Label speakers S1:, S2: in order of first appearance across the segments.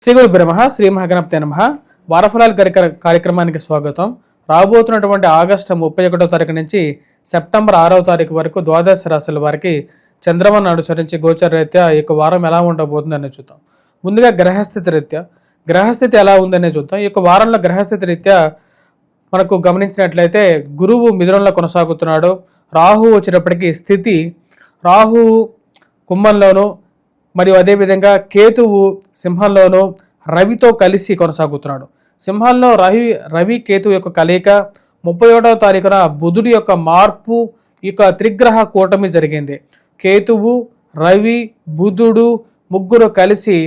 S1: శ్రీ గురు బ్రహ్మ శ్రీ మహాగణపతి నమః. వారఫలాల కార్యక్రమానికి స్వాగతం. రాబోతున్నటువంటి ఆగస్టు 31వ తారీఖు నుంచి సెప్టెంబర్ 6వ తారీఖు వరకు ద్వాదశ రాశుల వారికి చంద్రమను అనుసరించి గోచర రీత్యా ఈ వారం ఎలా ఉండబోతుందని చూద్దాం. ముందుగా గ్రహస్థితి ఎలా ఉందనే చూద్దాం. ఈ వారంలో గ్రహస్థితి రీత్యా మనకు గమనించినట్లయితే గురువు మిథునంలో కొనసాగుతున్నాడు. రాహువు వచ్చేటప్పటికి స్థితి రాహువు కుంభంలోను మరియు అదేవిధంగా కేతువు సింహంలోను రవితో కలిసి కొనసాగుతున్నాడు. సింహంలో రవి కేతు యొక్క కలయిక 31వ తారీఖున బుధుడి యొక్క మార్పు త్రిగ్రహ కూటమి జరిగింది. కేతువు రవి బుధుడు ముగ్గురు కలిసి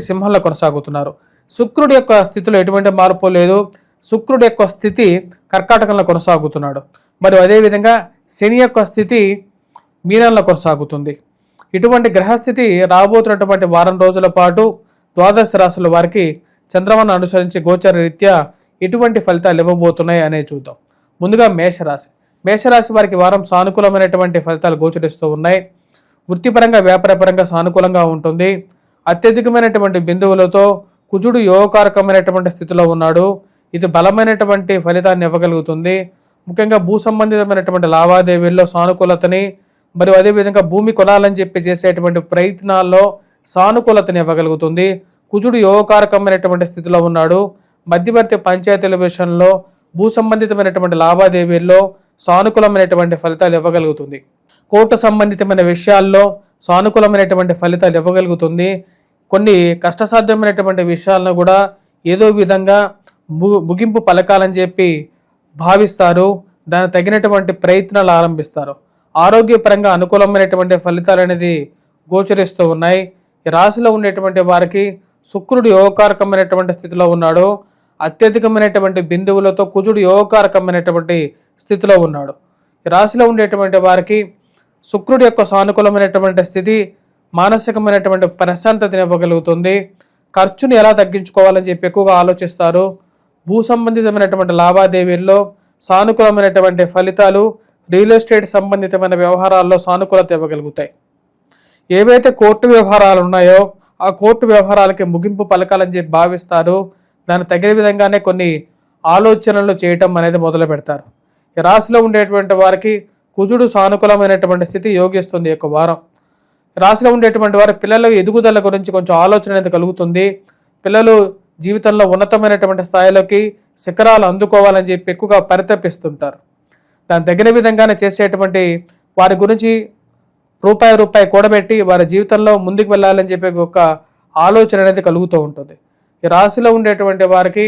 S1: సింహంలో కొనసాగుతున్నారు. శుక్రుడి యొక్క స్థితిలో ఎటువంటి మార్పు లేదు. శుక్రుడి యొక్క స్థితి కర్కాటకంలో కొనసాగుతున్నాడు. మరియు అదేవిధంగా శని యొక్క స్థితి మీనంలో కొనసాగుతుంది. ఇటువంటి గ్రహస్థితి రాబోతున్నటువంటి వారం రోజుల పాటు ద్వాదశ రాశుల వారికి చంద్రమను అనుసరించి గోచర రీత్యా ఎటువంటి ఫలితాలు ఇవ్వబోతున్నాయి అనేది చూద్దాం. ముందుగా మేషరాశి వారికి వారం సానుకూలమైనటువంటి ఫలితాలు గోచరిస్తూ ఉన్నాయి. వృత్తిపరంగా వ్యాపారపరంగా సానుకూలంగా ఉంటుంది. అత్యధికమైనటువంటి బిందువులతో కుజుడు యోగకారకమైనటువంటి స్థితిలో ఉన్నాడు. ఇది బలమైనటువంటి ఫలితాన్ని ఇవ్వగలుగుతుంది. ముఖ్యంగా భూ సంబంధితమైనటువంటి లావాదేవీల్లో సానుకూలతని మరియు అదేవిధంగా భూమి కొనాలని చెప్పి చేసేటువంటి ప్రయత్నాల్లో సానుకూలతని ఇవ్వగలుగుతుంది. కుజుడు యోగకారకమైనటువంటి స్థితిలో ఉన్నాడు. మధ్యవర్తి పంచాయతీల విషయంలో భూ సంబంధితమైనటువంటి లావాదేవీల్లో సానుకూలమైనటువంటి ఫలితాలు ఇవ్వగలుగుతుంది. కోర్టు సంబంధితమైన విషయాల్లో సానుకూలమైనటువంటి ఫలితాలు ఇవ్వగలుగుతుంది. కొన్ని కష్టసాధ్యమైనటువంటి విషయాలను కూడా ఏదో విధంగా ముగింపు పలకాలని చెప్పి భావిస్తారు. దానికి తగినటువంటి ప్రయత్నాలు ఆరంభిస్తారు. ఆరోగ్యపరంగా అనుకూలమైనటువంటి ఫలితాలు అనేది గోచరిస్తూ ఉన్నాయి. ఈ రాశిలో ఉండేటువంటి వారికి శుక్రుడు యోగకారకమైనటువంటి స్థితిలో ఉన్నాడు. అత్యధికమైనటువంటి బిందువులతో కుజుడు యోగకారకమైనటువంటి స్థితిలో ఉన్నాడు. ఈ రాశిలో ఉండేటువంటి వారికి శుక్రుడి యొక్క సానుకూలమైనటువంటి స్థితి మానసికమైనటువంటి ప్రశాంతతని ఇవ్వగలుగుతుంది. ఖర్చుని ఎలా తగ్గించుకోవాలని చెప్పి ఎక్కువగా ఆలోచిస్తారు. భూ సంబంధితమైనటువంటి లావాదేవీల్లో సానుకూలమైనటువంటి ఫలితాలు, రియల్ ఎస్టేట్ సంబంధితమైన వ్యవహారాల్లో సానుకూలత ఇవ్వగలుగుతాయి. ఏవైతే కోర్టు వ్యవహారాలు ఉన్నాయో ఆ కోర్టు వ్యవహారాలకి ముగింపు పలకాలని చెప్పి భావిస్తారు. దానికి తగిన విధంగానే కొన్ని ఆలోచనలు చేయటం అనేది మొదలు పెడతారు. ఈ రాశిలో ఉండేటువంటి వారికి కుజుడు సానుకూలమైనటువంటి స్థితి యోగిస్తుంది ఈ వారం. రాశిలో ఉండేటువంటి వారి పిల్లల ఎదుగుదల గురించి కొంచెం ఆలోచన అనేది కలుగుతుంది. పిల్లలు జీవితంలో ఉన్నతమైనటువంటి స్థాయిలోకి శిఖరాలు అందుకోవాలని చెప్పి ఎక్కువగా పరితపిస్తుంటారు. దాని తగిన విధంగానే చేసేటువంటి వారి గురించి రూపాయి కూడబెట్టి వారి జీవితంలో ముందుకు వెళ్ళాలని చెప్పి ఒక ఆలోచన అనేది కలుగుతూ ఉంటుంది. ఈ రాశిలో ఉండేటువంటి వారికి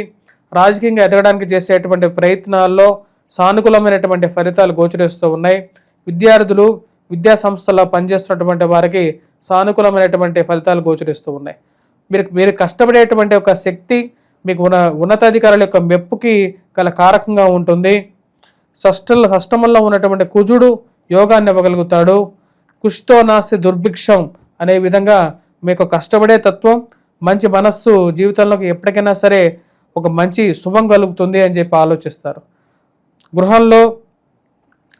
S1: రాజకీయంగా ఎదగడానికి చేసేటువంటి ప్రయత్నాల్లో సానుకూలమైనటువంటి ఫలితాలు గోచరిస్తూ ఉన్నాయి. విద్యార్థులు విద్యా సంస్థల్లో పనిచేస్తున్నటువంటి వారికి సానుకూలమైనటువంటి ఫలితాలు గోచరిస్తూ ఉన్నాయి. మీరు కష్టపడేటువంటి ఒక శక్తి మీకు ఉన్నతాధికారుల యొక్క మెప్పుకి గల కారకంగా ఉంటుంది. షష్టమంలో ఉన్నటువంటి కుజుడు యోగాన్ని ఇవ్వగలుగుతాడు. కుష్తో నాస్తి దుర్భిక్షం అనే విధంగా మీకు కష్టపడే తత్వం, మంచి మనస్సు జీవితంలోకి ఎప్పటికైనా సరే ఒక మంచి శుభం కలుగుతుంది అని చెప్పి ఆలోచిస్తారు. గృహంలో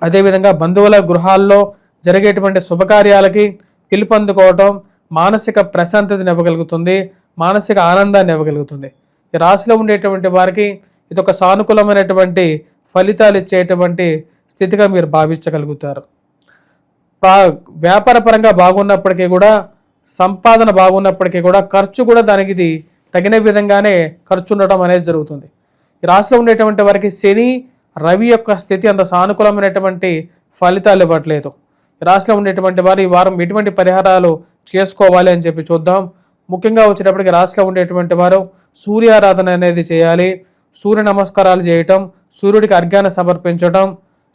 S1: అదేవిధంగా బంధువుల గృహాల్లో జరిగేటువంటి శుభకార్యాలకి పిలుపొందుకోవటం మానసిక ప్రశాంతతని ఇవ్వగలుగుతుంది, మానసిక ఆనందాన్ని ఇవ్వగలుగుతుంది. ఈ రాశిలో ఉండేటువంటి వారికి ఇది ఒక సానుకూలమైనటువంటి ఫలితాలు ఇచ్చేటువంటి స్థితిగా మీరు భావించగలుగుతారు. వ్యాపారపరంగా బాగున్నప్పటికీ కూడా, సంపాదన బాగున్నప్పటికీ కూడా ఖర్చు కూడా దానికి ఇది తగిన విధంగానే ఖర్చు ఉండటం అనేది జరుగుతుంది. ఈ రాశిలో ఉండేటువంటి వారికి శని రవి యొక్క స్థితి అంత సానుకూలమైనటువంటి ఫలితాలు ఇవ్వట్లేదు. ఈ రాశిలో ఉండేటువంటి వారు ఈ వారం ఎటువంటి పరిహారాలు చేసుకోవాలి అని చెప్పి చూద్దాం. ముఖ్యంగా వచ్చేటప్పటికి రాశిలో ఉండేటువంటి వారు సూర్యారాధన అనేది చేయాలి. సూర్య నమస్కారాలు చేయటం, సూర్యుడికి అర్ఘ్యాన్ని సమర్పించడం,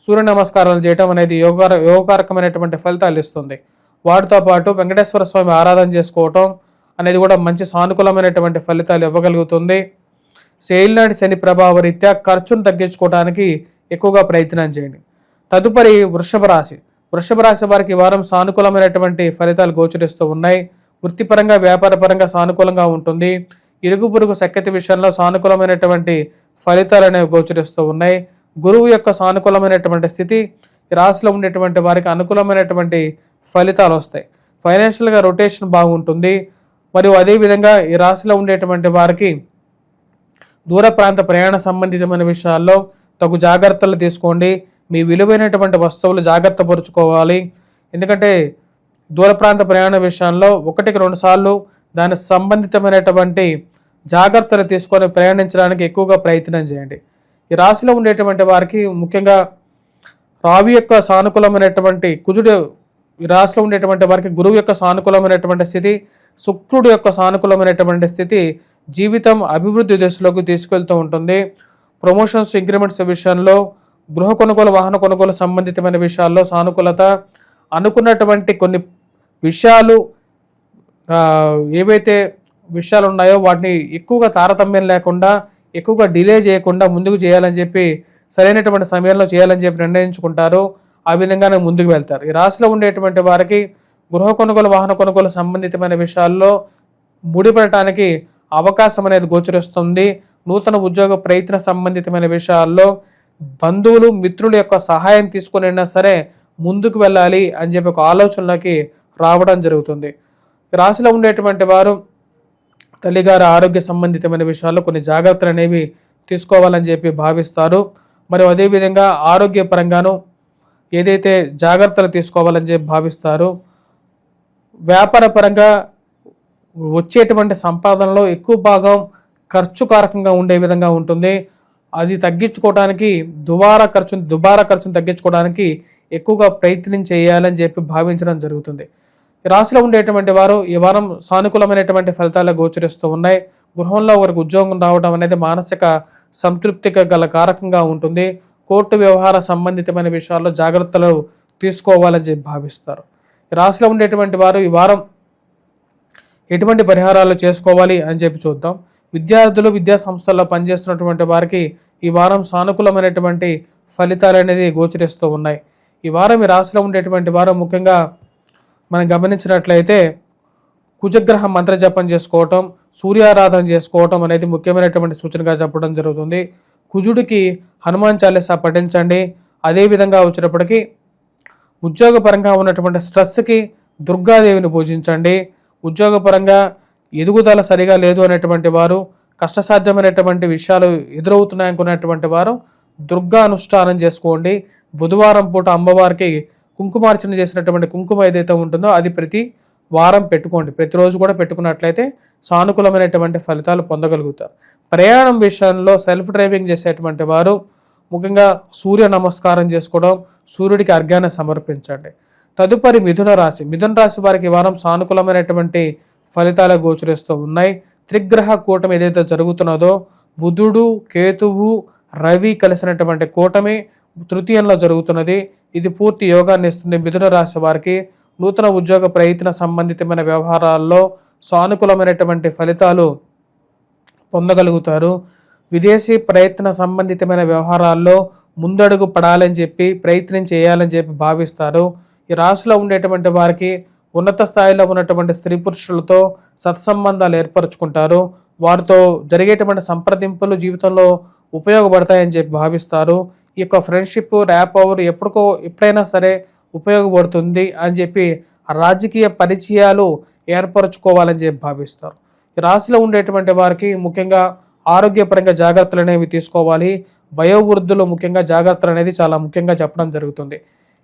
S1: సూర్య నమస్కారాలు చేయటం అనేది యోగకారకమైనటువంటి ఫలితాలు ఇస్తుంది. వాటితో పాటు వెంకటేశ్వర స్వామి ఆరాధన చేసుకోవటం అనేది కూడా మంచి సానుకూలమైనటువంటి ఫలితాలు ఇవ్వగలుగుతుంది. శైలినాటి శని ప్రభావ రీత్యా ఖర్చును తగ్గించుకోవడానికి ఎక్కువగా ప్రయత్నం చేయండి. తదుపరి వృషభ రాశి వారికి వారం సానుకూలమైనటువంటి ఫలితాలు గోచరిస్తూ ఉన్నాయి. వృత్తిపరంగా వ్యాపారపరంగా సానుకూలంగా ఉంటుంది. ఇరుగు పొరుగు సఖ్యత విషయంలో సానుకూలమైనటువంటి ఫలితాలు అనేవి గోచరిస్తూ ఉన్నాయి. గురువు యొక్క సానుకూలమైనటువంటి స్థితి రాశిలో ఉండేటువంటి వారికి అనుకూలమైనటువంటి ఫలితాలు వస్తాయి. ఫైనాన్షియల్గా రొటేషన్ బాగుంటుంది. మరియు అదేవిధంగా ఈ రాశిలో ఉండేటువంటి వారికి దూర ప్రాంత ప్రయాణ సంబంధితమైన విషయాల్లో తగు జాగ్రత్తలు తీసుకోండి. మీ విలువైనటువంటి వస్తువులు జాగ్రత్త పరుచుకోవాలి. ఎందుకంటే దూర ప్రాంత ప్రయాణ విషయాల్లో 1-2 సార్లు దాని సంబంధితమైనటువంటి జాగ్రత్తలు తీసుకొని ప్రయాణించడానికి ఎక్కువగా ప్రయత్నం చేయండి. ఈ రాశిలో ఉండేటువంటి వారికి ముఖ్యంగా రావి యొక్క సానుకూలమైనటువంటి కుజుడు, ఈ రాశిలో ఉండేటువంటి వారికి గురువు యొక్క సానుకూలమైనటువంటి స్థితి, శుక్రుడు యొక్క సానుకూలమైనటువంటి స్థితి జీవితం అభివృద్ధి దశలోకి తీసుకెళ్తూ ఉంటుంది. ప్రమోషన్స్, ఇంక్రిమెంట్స్ విషయంలో, గృహ కొనుగోలు, వాహన కొనుగోలు సంబంధితమైన విషయాల్లో సానుకూలత, అనుకున్నటువంటి కొన్ని విషయాలు ఏవైతే విషయాలు ఉన్నాయో వాటిని ఎక్కువగా తారతమ్యం లేకుండా, ఎక్కువగా డిలే చేయకుండా ముందుకు చేయాలని చెప్పి, సరైనటువంటి సమయంలో చేయాలని చెప్పి నిర్ణయించుకుంటారు. ఆ విధంగానే ముందుకు వెళ్తారు. ఈ రాశిలో ఉండేటువంటి వారికి గృహ కొనుగోలు, వాహన కొనుగోలు సంబంధితమైన విషయాల్లో ముడిపడటానికి అవకాశం అనేది గోచరిస్తుంది. నూతన ఉద్యోగ ప్రయత్న సంబంధితమైన విషయాల్లో బంధువులు, మిత్రుల యొక్క సహాయం తీసుకునైనా సరే ముందుకు వెళ్ళాలి అని చెప్పి ఒక ఆలోచనలోకి రావడం జరుగుతుంది. రాశిలో ఉండేటువంటి వారు తల్లిగారి ఆరోగ్య సంబంధితమైన విషయాల్లో కొన్ని జాగ్రత్తలు అనేవి తీసుకోవాలని చెప్పి భావిస్తారు. మరియు అదేవిధంగా ఆరోగ్యపరంగాను ఏదైతే జాగ్రత్తలు తీసుకోవాలని చెప్పి భావిస్తారు. వ్యాపార పరంగా వచ్చేటువంటి సంపాదనలో ఎక్కువ భాగం ఖర్చు కారకంగా ఉండే విధంగా ఉంటుంది. అది తగ్గించుకోవడానికి దుబారా ఖర్చును తగ్గించుకోవడానికి ఎక్కువగా ప్రయత్నం చేయాలని చెప్పి భావించడం జరుగుతుంది. రాశిలో ఉండేటువంటి వారు ఈ వారం సానుకూలమైనటువంటి ఫలితాలు గోచరిస్తూ ఉన్నాయి. గృహంలో వారికి ఉద్యోగం రావడం అనేది మానసిక సంతృప్తికి గల కారకంగా ఉంటుంది. కోర్టు వ్యవహార సంబంధితమైన విషయాల్లో జాగ్రత్తలు తీసుకోవాలని చెప్పి భావిస్తారు. రాశిలో ఉండేటువంటి వారు ఈ వారం ఎటువంటి పరిహారాలు చేసుకోవాలి అని చెప్పి చూద్దాం. విద్యార్థులు, విద్యా సంస్థల్లో పనిచేస్తున్నటువంటి వారికి ఈ వారం సానుకూలమైనటువంటి ఫలితాలు అనేది గోచరిస్తూ ఉన్నాయి. ఈ వారం ఈ రాశిలో ఉండేటువంటి వారు ముఖ్యంగా మనం గమనించినట్లయితే కుజగ్రహ మంత్ర జపం చేసుకోవటం, సూర్యారాధన చేసుకోవటం అనేది ముఖ్యమైనటువంటి సూచనగా చెప్పడం జరుగుతుంది. కుజుడికి హనుమాన్ చాలీసా పఠించండి. అదేవిధంగా వచ్చేటప్పటికి ఉద్యోగపరంగా ఉన్నటువంటి స్ట్రెస్కి దుర్గాదేవిని పూజించండి. ఉద్యోగపరంగా ఎదుగుదల సరిగా లేదు అనేటువంటి వారు, కష్టసాధ్యమైనటువంటి విషయాలు ఎదురవుతున్నాయనుకున్నటువంటి వారు దుర్గా అనుష్ఠానం చేసుకోండి. బుధవారం పూట అమ్మవారికి కుంకుమార్చన చేసినటువంటి కుంకుమ ఏదైతే ఉంటుందో అది ప్రతి వారం పెట్టుకోండి. ప్రతిరోజు కూడా పెట్టుకున్నట్లయితే సానుకూలమైనటువంటి ఫలితాలు పొందగలుగుతారు. ప్రయాణం విషయంలో సెల్ఫ్ డ్రైవింగ్ చేసేటువంటి వారు ముఖ్యంగా సూర్య నమస్కారం చేసుకోవడం, సూర్యుడికి అర్ఘ్యాన్ని సమర్పించండి. తదుపరి మిథున రాశి వారికి ఈ వారం సానుకూలమైనటువంటి ఫలితాలు గోచరిస్తూ ఉన్నాయి. త్రిగ్రహ కూటమి ఏదైతే జరుగుతున్నదో బుధుడు, కేతువు, రవి కలిసినటువంటి కూటమి తృతీయంలో జరుగుతున్నది. ఇది పూర్తి యోగాన్ని ఇస్తుంది. మిథున రాశి వారికి నూతన ఉద్యోగ ప్రయత్న సంబంధితమైన వ్యవహారాల్లో సానుకూలమైనటువంటి ఫలితాలు పొందగలుగుతారు. విదేశీ ప్రయత్న సంబంధితమైన వ్యవహారాల్లో ముందడుగు పడాలని చెప్పి ప్రయత్నం చేయాలని చెప్పి భావిస్తారు. ఈ రాశిలో ఉండేటువంటి వారికి ఉన్నత స్థాయిలో ఉన్నటువంటి స్త్రీ పురుషులతో సత్సంబంధాలు ఏర్పరచుకుంటారు. వారితో జరిగేటువంటి సంప్రదింపులు జీవితంలో ఉపయోగపడతాయని చెప్పి భావిస్తారు. ఈ యొక్క ఫ్రెండ్షిప్, ర్యాప్ ఓవర్ ఎప్పుడైనా సరే ఉపయోగపడుతుంది అని చెప్పి రాజకీయ పరిచయాలు ఏర్పరచుకోవాలని చెప్పి భావిస్తారు. ఈ రాశిలో ఉండేటువంటి వారికి ముఖ్యంగా ఆరోగ్యపరంగా జాగ్రత్తలు అనేవి తీసుకోవాలి. వయోవృద్ధులు ముఖ్యంగా జాగ్రత్తలు అనేది చాలా ముఖ్యంగా చెప్పడం జరుగుతుంది.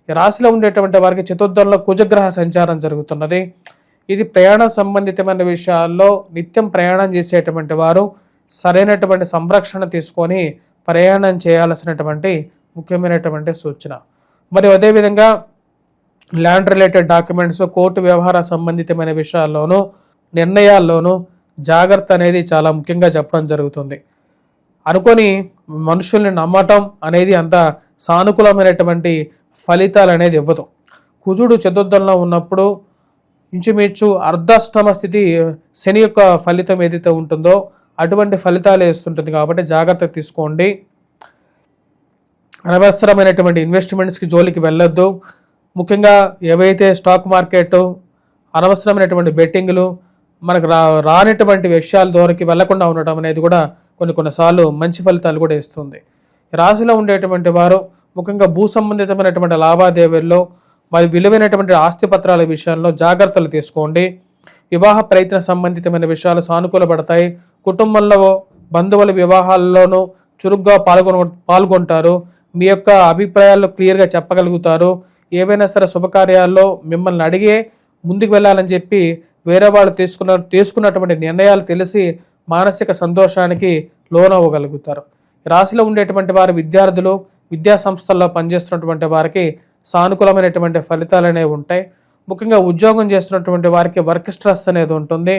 S1: ఈ రాశిలో ఉండేటువంటి వారికి చతుర్థంలో కుజగ్రహ సంచారం జరుగుతున్నది. ఇది ప్రయాణ సంబంధితమైన విషయాల్లో నిత్యం ప్రయాణం చేసేటువంటి వారు సరైనటువంటి సంరక్షణ తీసుకొని ప్రయాణం చేయాల్సినటువంటి ముఖ్యమైనటువంటి సూచన. మరియు అదేవిధంగా ల్యాండ్ రిలేటెడ్ డాక్యుమెంట్స్, కోర్టు వ్యవహార సంబంధితమైన విషయాల్లోనూ నిర్ణయాల్లోనూ జాగ్రత్త అనేది చాలా ముఖ్యంగా చెప్పడం జరుగుతుంది. అనుకొని మనుషుల్ని నమ్మటం అనేది అంత సానుకూలమైనటువంటి ఫలితాలు అనేది ఇవ్వదు. కుజుడు చతుర్థంలో ఉన్నప్పుడు ఇంచుమించు అర్ధాష్టమ స్థితి శని యొక్క ఫలితం ఏదైతే ఉంటుందో అటువంటి ఫలితాలు వేస్తుంటుంది. కాబట్టి జాగ్రత్త తీసుకోండి. అనవసరమైనటువంటి ఇన్వెస్ట్మెంట్స్కి జోలికి వెళ్ళొద్దు. ముఖ్యంగా ఏవైతే స్టాక్ మార్కెట్, అనవసరమైనటువంటి బెట్టింగ్లు, మనకు రానటువంటి విషయాల దూరకి వెళ్లకుండా ఉండటం అనేది కూడా కొన్నిసార్లు మంచి ఫలితాలు కూడా ఇస్తుంది. రాశిలో ఉండేటువంటి వారు ముఖ్యంగా భూ సంబంధితమైనటువంటి లావాదేవీల్లో వారి విలువైనటువంటి ఆస్తి పత్రాల విషయంలో జాగ్రత్తలు తీసుకోండి. వివాహ ప్రయత్న సంబంధితమైన విషయాలు సానుకూలపడతాయి. కుటుంబంలో బంధువుల వివాహాల్లోనూ చురుగ్గా పాల్గొంటారు. మీ యొక్క అభిప్రాయాలు క్లియర్గా చెప్పగలుగుతారు. ఏవైనా సరే శుభకార్యాల్లో మిమ్మల్ని అడిగే ముందుకు వెళ్ళాలని చెప్పి వేరే వాళ్ళు తీసుకున్నటువంటి నిర్ణయాలు తెలిసి మానసిక సంతోషానికి లోనవ్వగలుగుతారు. రాశిలో ఉండేటువంటి వారి విద్యార్థులు, విద్యా సంస్థల్లో పనిచేస్తున్నటువంటి వారికి సానుకూలమైనటువంటి ఫలితాలు అనేవి ఉంటాయి. ముఖ్యంగా ఉద్యోగం చేస్తున్నటువంటి వారికి వర్క్ స్ట్రెస్ అనేది ఉంటుంది.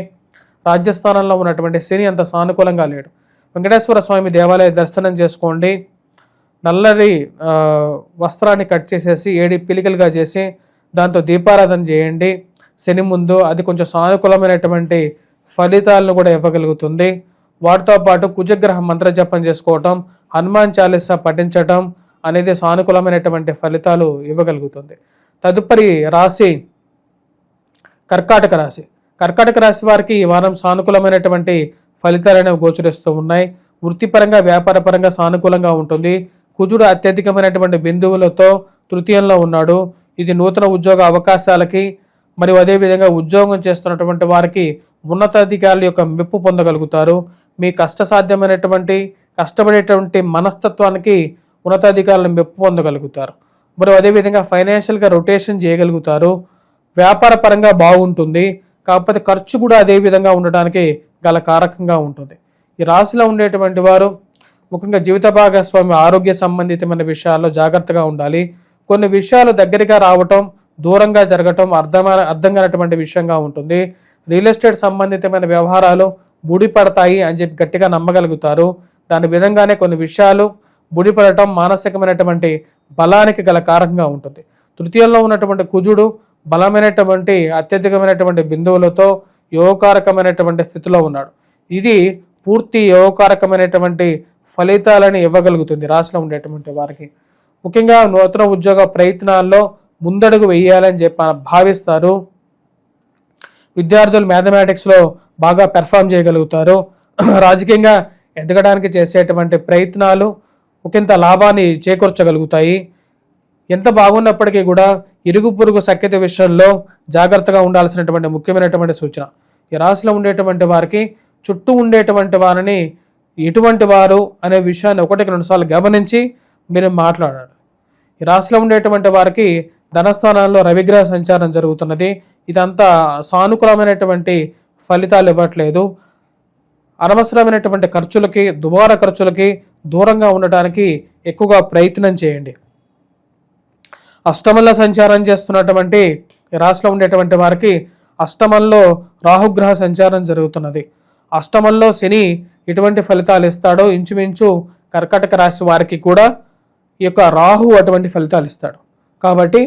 S1: రాజ్యస్థానంలో ఉన్నటువంటి శని అంత సానుకూలంగా లేడు. వెంకటేశ్వర స్వామి దేవాలయ దర్శనం చేసుకోండి. నల్లటి వస్త్రాన్ని కట్ చేసేసి 7 పిలికలుగా చేసి దాంతో దీపారాధన చేయండి శని ముందు. అది కొంచెం సానుకూలమైనటువంటి ఫలితాలను కూడా ఇవ్వగలుగుతుంది. వాటితో పాటు కుజగ్రహ మంత్ర జపం చేసుకోవటం, హనుమాన్ చాలీసా పఠించటం అనేది సానుకూలమైనటువంటి ఫలితాలు ఇవ్వగలుగుతుంది. తదుపరి రాశి కర్కాటక రాశి. కర్కాటక రాశి వారికి ఈ వారం సానుకూలమైనటువంటి ఫలితాలు అనేవి గోచరిస్తూ ఉన్నాయి. వృత్తిపరంగా, వ్యాపారపరంగా సానుకూలంగా ఉంటుంది. కుజుడు అత్యధికమైనటువంటి బిందువులతో తృతీయంలో ఉన్నాడు. ఇది నూతన ఉద్యోగ అవకాశాలకి మరియు అదేవిధంగా ఉద్యోగం చేస్తున్నటువంటి వారికి ఉన్నతాధికారుల యొక్క మెప్పు పొందగలుగుతారు. మీ కష్టసాధ్యమైనటువంటి కష్టపడేటువంటి మనస్తత్వానికి ఉన్నతాధికారుల మెప్పు పొందగలుగుతారు. మరియు అదేవిధంగా ఫైనాన్షియల్గా రొటేషన్ చేయగలుగుతారు. వ్యాపార పరంగా బాగుంటుంది. కాకపోతే ఖర్చు కూడా అదే విధంగా ఉండడానికి గల కారకంగా ఉంటుంది. ఈ రాశిలో ఉండేటువంటి వారు ముఖ్యంగా జీవిత భాగస్వామి ఆరోగ్య సంబంధితమైన విషయాల్లో జాగ్రత్తగా ఉండాలి. కొన్ని విషయాలు దగ్గరగా రావటం, దూరంగా జరగటం అర్థం కానటువంటి విషయంగా ఉంటుంది. రియల్ ఎస్టేట్ సంబంధితమైన వ్యవహారాలు ముడిపడతాయి అని చెప్పి గట్టిగా నమ్మగలుగుతారు. దాని విధంగానే కొన్ని విషయాలు ముడిపడటం మానసికమైనటువంటి బలానికి గల కారకంగా ఉంటుంది. తృతీయంలో ఉన్నటువంటి కుజుడు బలమైనటువంటి అత్యధికమైనటువంటి బిందువులతో యోగకారకమైనటువంటి స్థితిలో ఉన్నాడు. ఇది పూర్తి యోగకారకమైనటువంటి ఫలితాలను ఇవ్వగలుగుతుంది రాశిలో ఉండేటువంటి వారికి. ముఖ్యంగా నూతన ఉద్యోగ ప్రయత్నాల్లో ముందడుగు వేయాలని చెప్పి భావిస్తారు. విద్యార్థులు మ్యాథమెటిక్స్లో బాగా పెర్ఫామ్ చేయగలుగుతారు. రాజకీయంగా ఎదగడానికి చేసేటువంటి ప్రయత్నాలు ఒకంత లాభాన్ని చేకూర్చగలుగుతాయి. ఎంత బాగున్నప్పటికీ కూడా ఇరుగు పొరుగు సఖ్యత విషయంలో జాగ్రత్తగా ఉండాల్సినటువంటి ముఖ్యమైనటువంటి సూచన. ఈ రాశిలో ఉండేటువంటి వారికి చుట్టూ ఉండేటువంటి వారిని ఎటువంటి వారు అనే విషయాన్ని 1-2 సార్లు గమనించి మీరు మాట్లాడాలి. ఈ రాశిలో ఉండేటువంటి వారికి ధనస్థానాల్లో రవిగ్రహ సంచారం జరుగుతున్నది. ఇదంతా సానుకూలమైనటువంటి ఫలితాలు ఇవ్వట్లేదు. అనవసరమైనటువంటి ఖర్చులకి, దుబారా ఖర్చులకి దూరంగా ఉండటానికి ఎక్కువగా ప్రయత్నం చేయండి. అష్టమంలో సంచారం చేస్తున్నటువంటి రాశిలో ఉండేటువంటి వారికి అష్టమంలో రాహుగ్రహ సంచారం జరుగుతున్నది. అష్టమంలో శని ఎటువంటి ఫలితాలు ఇస్తాడో ఇంచుమించు కర్కాటక రాశి వారికి కూడా ఈ యొక్క రాహు అటువంటి ఫలితాలు ఇస్తాడు. కాబట్టి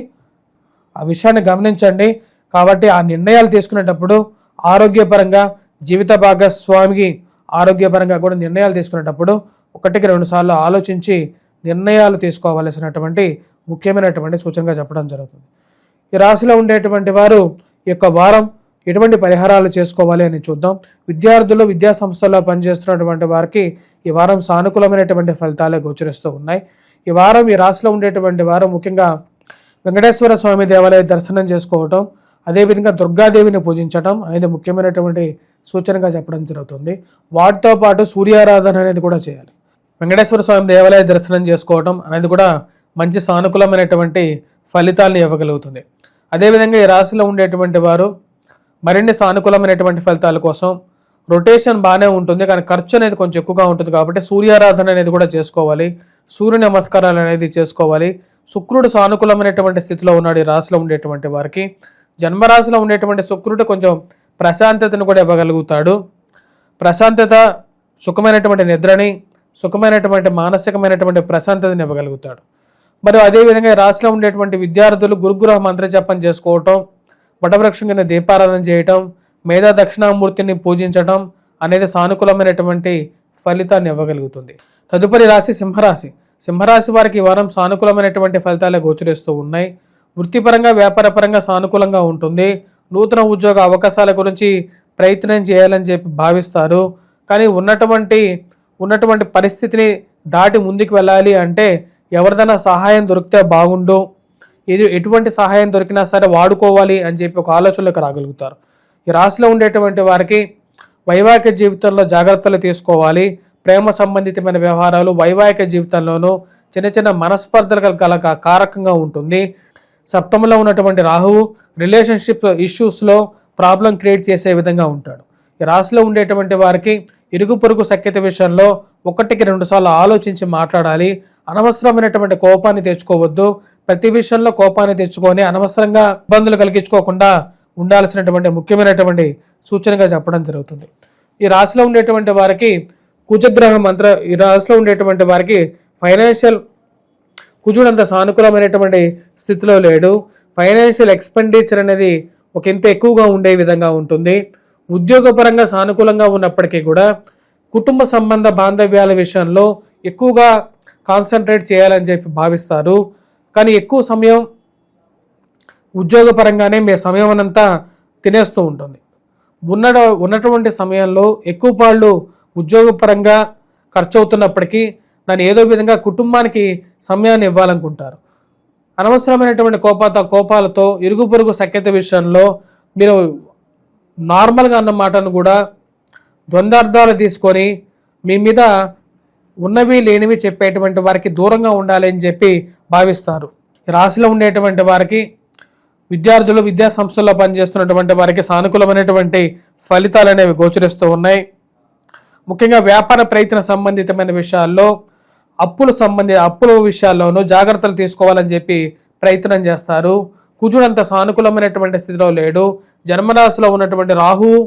S1: ఆ విషయాన్ని గమనించండి. కాబట్టి ఆ నిర్ణయాలు తీసుకునేటప్పుడు ఆరోగ్యపరంగా, జీవిత భాగస్వామికి ఆరోగ్యపరంగా కూడా నిర్ణయాలు తీసుకునేటప్పుడు 1-2 సార్లు ఆలోచించి నిర్ణయాలు తీసుకోవలసినటువంటి ముఖ్యమైనటువంటి సూచనగా చెప్పడం జరుగుతుంది. ఈ రాశిలో ఉండేటువంటి వారు ఈ యొక్క వారం ఎటువంటి పరిహారాలు చేసుకోవాలి అని చూద్దాం. విద్యార్థులు, విద్యా సంస్థల్లో పనిచేస్తున్నటువంటి వారికి ఈ వారం సానుకూలమైనటువంటి ఫలితాలే గోచరిస్తూ ఉన్నాయి. ఈ వారం ఈ రాశిలో ఉండేటువంటి వారు ముఖ్యంగా వెంకటేశ్వర స్వామి దేవాలయ దర్శనం చేసుకోవటం, అదేవిధంగా దుర్గాదేవిని పూజించడం అనేది ముఖ్యమైనటువంటి సూచనగా చెప్పడం జరుగుతుంది. వాటితో పాటు సూర్యారాధన అనేది కూడా చేయాలి. వెంకటేశ్వర స్వామి దేవాలయ దర్శనం చేసుకోవటం అనేది కూడా మంచి సానుకూలమైనటువంటి ఫలితాలను ఇవ్వగలుగుతుంది. అదేవిధంగా ఈ రాశిలో ఉండేటువంటి వారు మరిన్ని సానుకూలమైనటువంటి ఫలితాల కోసం రొటేషన్ బాగానే ఉంటుంది, కానీ ఖర్చు అనేది కొంచెం ఎక్కువగా ఉంటుంది. కాబట్టి సూర్యారాధన అనేది కూడా చేసుకోవాలి. సూర్య నమస్కారాలు అనేది చేసుకోవాలి. శుక్రుడు సానుకూలమైనటువంటి స్థితిలో ఉన్నాడు ఈ రాశిలో ఉండేటువంటి వారికి. జన్మరాశిలో ఉండేటువంటి శుక్రుడు కొంచెం ప్రశాంతతను కూడా ఇవ్వగలుగుతాడు. ప్రశాంతత, సుఖమైనటువంటి నిద్రని, సుఖమైనటువంటి మానసికమైనటువంటి ప్రశాంతతని ఇవ్వగలుగుతాడు. మరియు అదేవిధంగా రాశిలో ఉండేటువంటి విద్యార్థులు గురుగ్రహ మంత్ర జపం చేసుకోవటం, వటవృక్షం కింద దీపారాధన చేయటం, మేధా దక్షిణామూర్తిని పూజించటం అనేది సానుకూలమైనటువంటి ఫలితాన్ని ఇవ్వగలుగుతుంది. తదుపరి రాశి సింహరాశి. సింహరాశి వారికి ఈ వారం సానుకూలమైనటువంటి ఫలితాలే గోచరిస్తూ ఉన్నాయి. వృత్తిపరంగా, వ్యాపారపరంగా సానుకూలంగా ఉంటుంది. నూతన ఉద్యోగ అవకాశాల గురించి ప్రయత్నం చేయాలని చెప్పి భావిస్తారు. కానీ ఉన్నటువంటి పరిస్థితిని దాటి ముందుకు వెళ్ళాలి అంటే ఎవరిదైనా సహాయం దొరికితే బాగుండు, ఇది ఎటువంటి సహాయం దొరికినా సరే వాడుకోవాలి అని చెప్పి ఒక ఆలోచనలోకి రాగలుగుతారు. ఈ రాశిలో ఉండేటువంటి వారికి వైవాహిక జీవితంలో జాగ్రత్తలు తీసుకోవాలి. ప్రేమ సంబంధితమైన వ్యవహారాలు వైవాహిక జీవితంలోనూ చిన్న చిన్న మనస్పర్ధలు గల కారకంగా ఉంటుంది. సప్తమంలో ఉన్నటువంటి రాహువు రిలేషన్షిప్ ఇష్యూస్లో ప్రాబ్లం క్రియేట్ చేసే విధంగా ఉంటాడు. ఈ రాశిలో ఉండేటువంటి వారికి ఇరుగు పొరుగు సఖ్యత విషయంలో 1-2 సార్లు ఆలోచించి మాట్లాడాలి. అనవసరమైనటువంటి కోపాన్ని తెచ్చుకోవద్దు. ప్రతి విషయంలో కోపాన్ని తెచ్చుకొని అనవసరంగా ఇబ్బందులు కలిగించుకోకుండా ఉండాల్సినటువంటి ముఖ్యమైనటువంటి సూచనగా చెప్పడం జరుగుతుంది. ఈ రాశిలో ఉండేటువంటి వారికి కుజగ్రహం ఈ రాశిలో ఉండేటువంటి వారికి ఫైనాన్షియల్ కుజుడు అంత సానుకూలమైనటువంటి స్థితిలో లేడు. ఫైనాన్షియల్ ఎక్స్పెండిచర్ అనేది ఒక ఇంత ఎక్కువగా ఉండే విధంగా ఉంటుంది. ఉద్యోగపరంగా సానుకూలంగా ఉన్నప్పటికీ కూడా కుటుంబ సంబంధ బాంధవ్యాల విషయంలో ఎక్కువగా కాన్సన్ట్రేట్ చేయాలని చెప్పి భావిస్తారు. కానీ ఎక్కువ సమయం ఉద్యోగపరంగానే మీ సమయం అంతా తినేస్తూ ఉంటుంది. ఉన్నటువంటి సమయంలో ఎక్కువ పాళ్ళు ఉద్యోగపరంగా ఖర్చు అవుతున్నప్పటికీ దాన్ని ఏదో విధంగా కుటుంబానికి సమయాన్ని ఇవ్వాలనుకుంటారు. అనవసరమైనటువంటి కోపాలతో ఇరుగు పొరుగు సఖ్యత విషయంలో మీరు నార్మల్గా అన్న మాటను కూడా ద్వంద్వార్థాలు తీసుకొని మీ మీద ఉన్నవి లేనివి చెప్పేటువంటి వారికి దూరంగా ఉండాలి అని చెప్పి భావిస్తారు. రాశిలో ఉండేటువంటి వారికి విద్యార్థులు విద్యా సంస్థల్లో పనిచేస్తున్నటువంటి వారికి సానుకూలమైనటువంటి ఫలితాలు అనేవి గోచరిస్తూ ఉన్నాయి. ముఖ్యంగా వ్యాపార ప్రయత్న సంబంధితమైన విషయాల్లో అప్పుల విషయాల్లోనూ జాగ్రత్తలు తీసుకోవాలని చెప్పి ప్రయత్నం చేస్తారు. కుజుడంత సానుకూలమైనటువంటి స్థితిలో లేడు. జన్మరాశిలో ఉన్నటువంటి రాహువు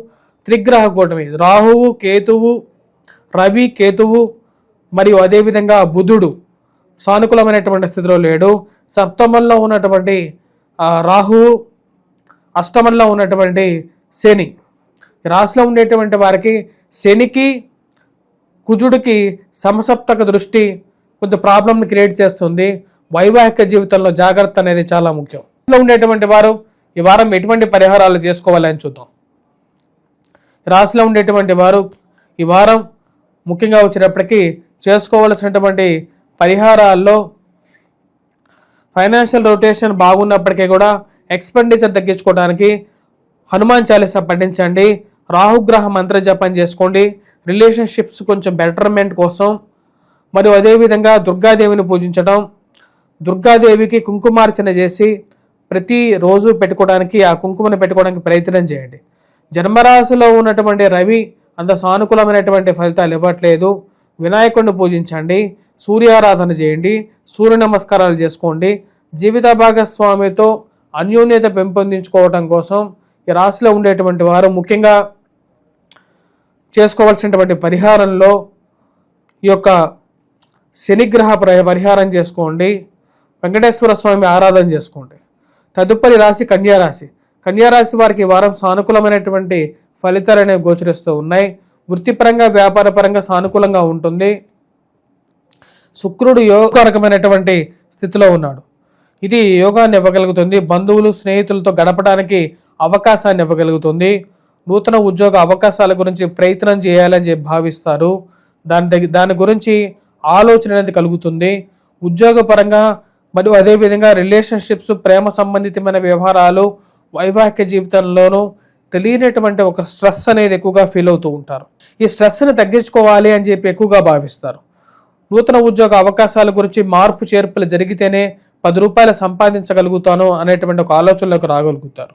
S1: త్రిగ్రహ కూటమి, రాహువు కేతువు రవి కేతువు మరియు అదేవిధంగా బుధుడు సానుకూలమైనటువంటి స్థితిలో లేడు. సప్తమంలో ఉన్నటువంటి రాహువు, అష్టమంలో ఉన్నటువంటి శని. రాశిలో ఉండేటువంటి వారికి శనికి కుజుడికి సమసప్తక దృష్టి కొంత ప్రాబ్లంని క్రియేట్ చేస్తుంది. వైవాహిక జీవితంలో జాగ్రత్త అనేది చాలా ముఖ్యం. రాశిలో ఉండేటువంటి వారు ఈ వారం ఎటువంటి పరిహారాలు చేసుకోవాలని చూద్దాం. రాశిలో ఉండేటువంటి వారు ఈ వారం ముఖ్యంగా వచ్చేటప్పటికీ చేసుకోవాల్సినటువంటి పరిహారాల్లో ఫైనాన్షియల్ రొటేషన్ బాగున్నప్పటికీ కూడా ఎక్స్పెండిచర్ తగ్గించుకోవడానికి హనుమాన్ చాలీసా పఠించండి. రాహుగ్రహ మంత్ర జపం చేసుకోండి. రిలేషన్షిప్స్ కొంచెం బెటర్మెంట్ కోసం మరియు అదేవిధంగా దుర్గాదేవిని పూజించడం, దుర్గాదేవికి కుంకుమార్చన చేసి ప్రతిరోజు పెట్టుకోవడానికి ఆ కుంకుమను పెట్టుకోవడానికి ప్రయత్నం చేయండి. జన్మరాశిలో ఉన్నటువంటి రవి అంత సానుకూలమైనటువంటి ఫలితాలు ఇవ్వట్లేదు. వినాయకుడిని పూజించండి, సూర్యారాధన చేయండి, సూర్య నమస్కారాలు చేసుకోండి. జీవిత భాగస్వామితో అన్యోన్యత పెంపొందించుకోవటం కోసం ఈ రాశిలో ఉండేటువంటి వారు ముఖ్యంగా చేసుకోవాల్సినటువంటి పరిహారంలో ఈ యొక్క శనిగ్రహ పరిహారం చేసుకోండి, వెంకటేశ్వర స్వామి ఆరాధన చేసుకోండి. తదుపరి రాశి కన్యారాశి. కన్యారాశి వారికి ఈ వారం సానుకూలమైనటువంటి ఫలితాలు అనేవి గోచరిస్తూ ఉన్నాయి. వృత్తిపరంగా వ్యాపారపరంగా సానుకూలంగా ఉంటుంది. శుక్రుడు యోగకరకమైనటువంటి స్థితిలో ఉన్నాడు. ఇది యోగాన్ని ఇవ్వగలుగుతుంది. బంధువులు స్నేహితులతో గడపడానికి అవకాశాన్ని ఇవ్వగలుగుతుంది. నూతన ఉద్యోగ అవకాశాల గురించి ప్రయత్నం చేయాలని చెప్పి భావిస్తారు. దాని గురించి ఆలోచన అనేది కలుగుతుంది. ఉద్యోగపరంగా మరియు అదేవిధంగా రిలేషన్షిప్స్, ప్రేమ సంబంధితమైన వ్యవహారాలు, వైవాహిక జీవితంలోనూ తెలియనటువంటి ఒక స్ట్రెస్ అనేది ఎక్కువగా ఫీల్ అవుతూ ఉంటారు. ఈ స్ట్రెస్ని తగ్గించుకోవాలి అని చెప్పి ఎక్కువగా భావిస్తారు. నూతన ఉద్యోగ అవకాశాల గురించి మార్పు చేర్పులు జరిగితేనే 10 రూపాయలు సంపాదించగలుగుతాను అనేటువంటి ఒక ఆలోచనలోకి రాగలుగుతారు.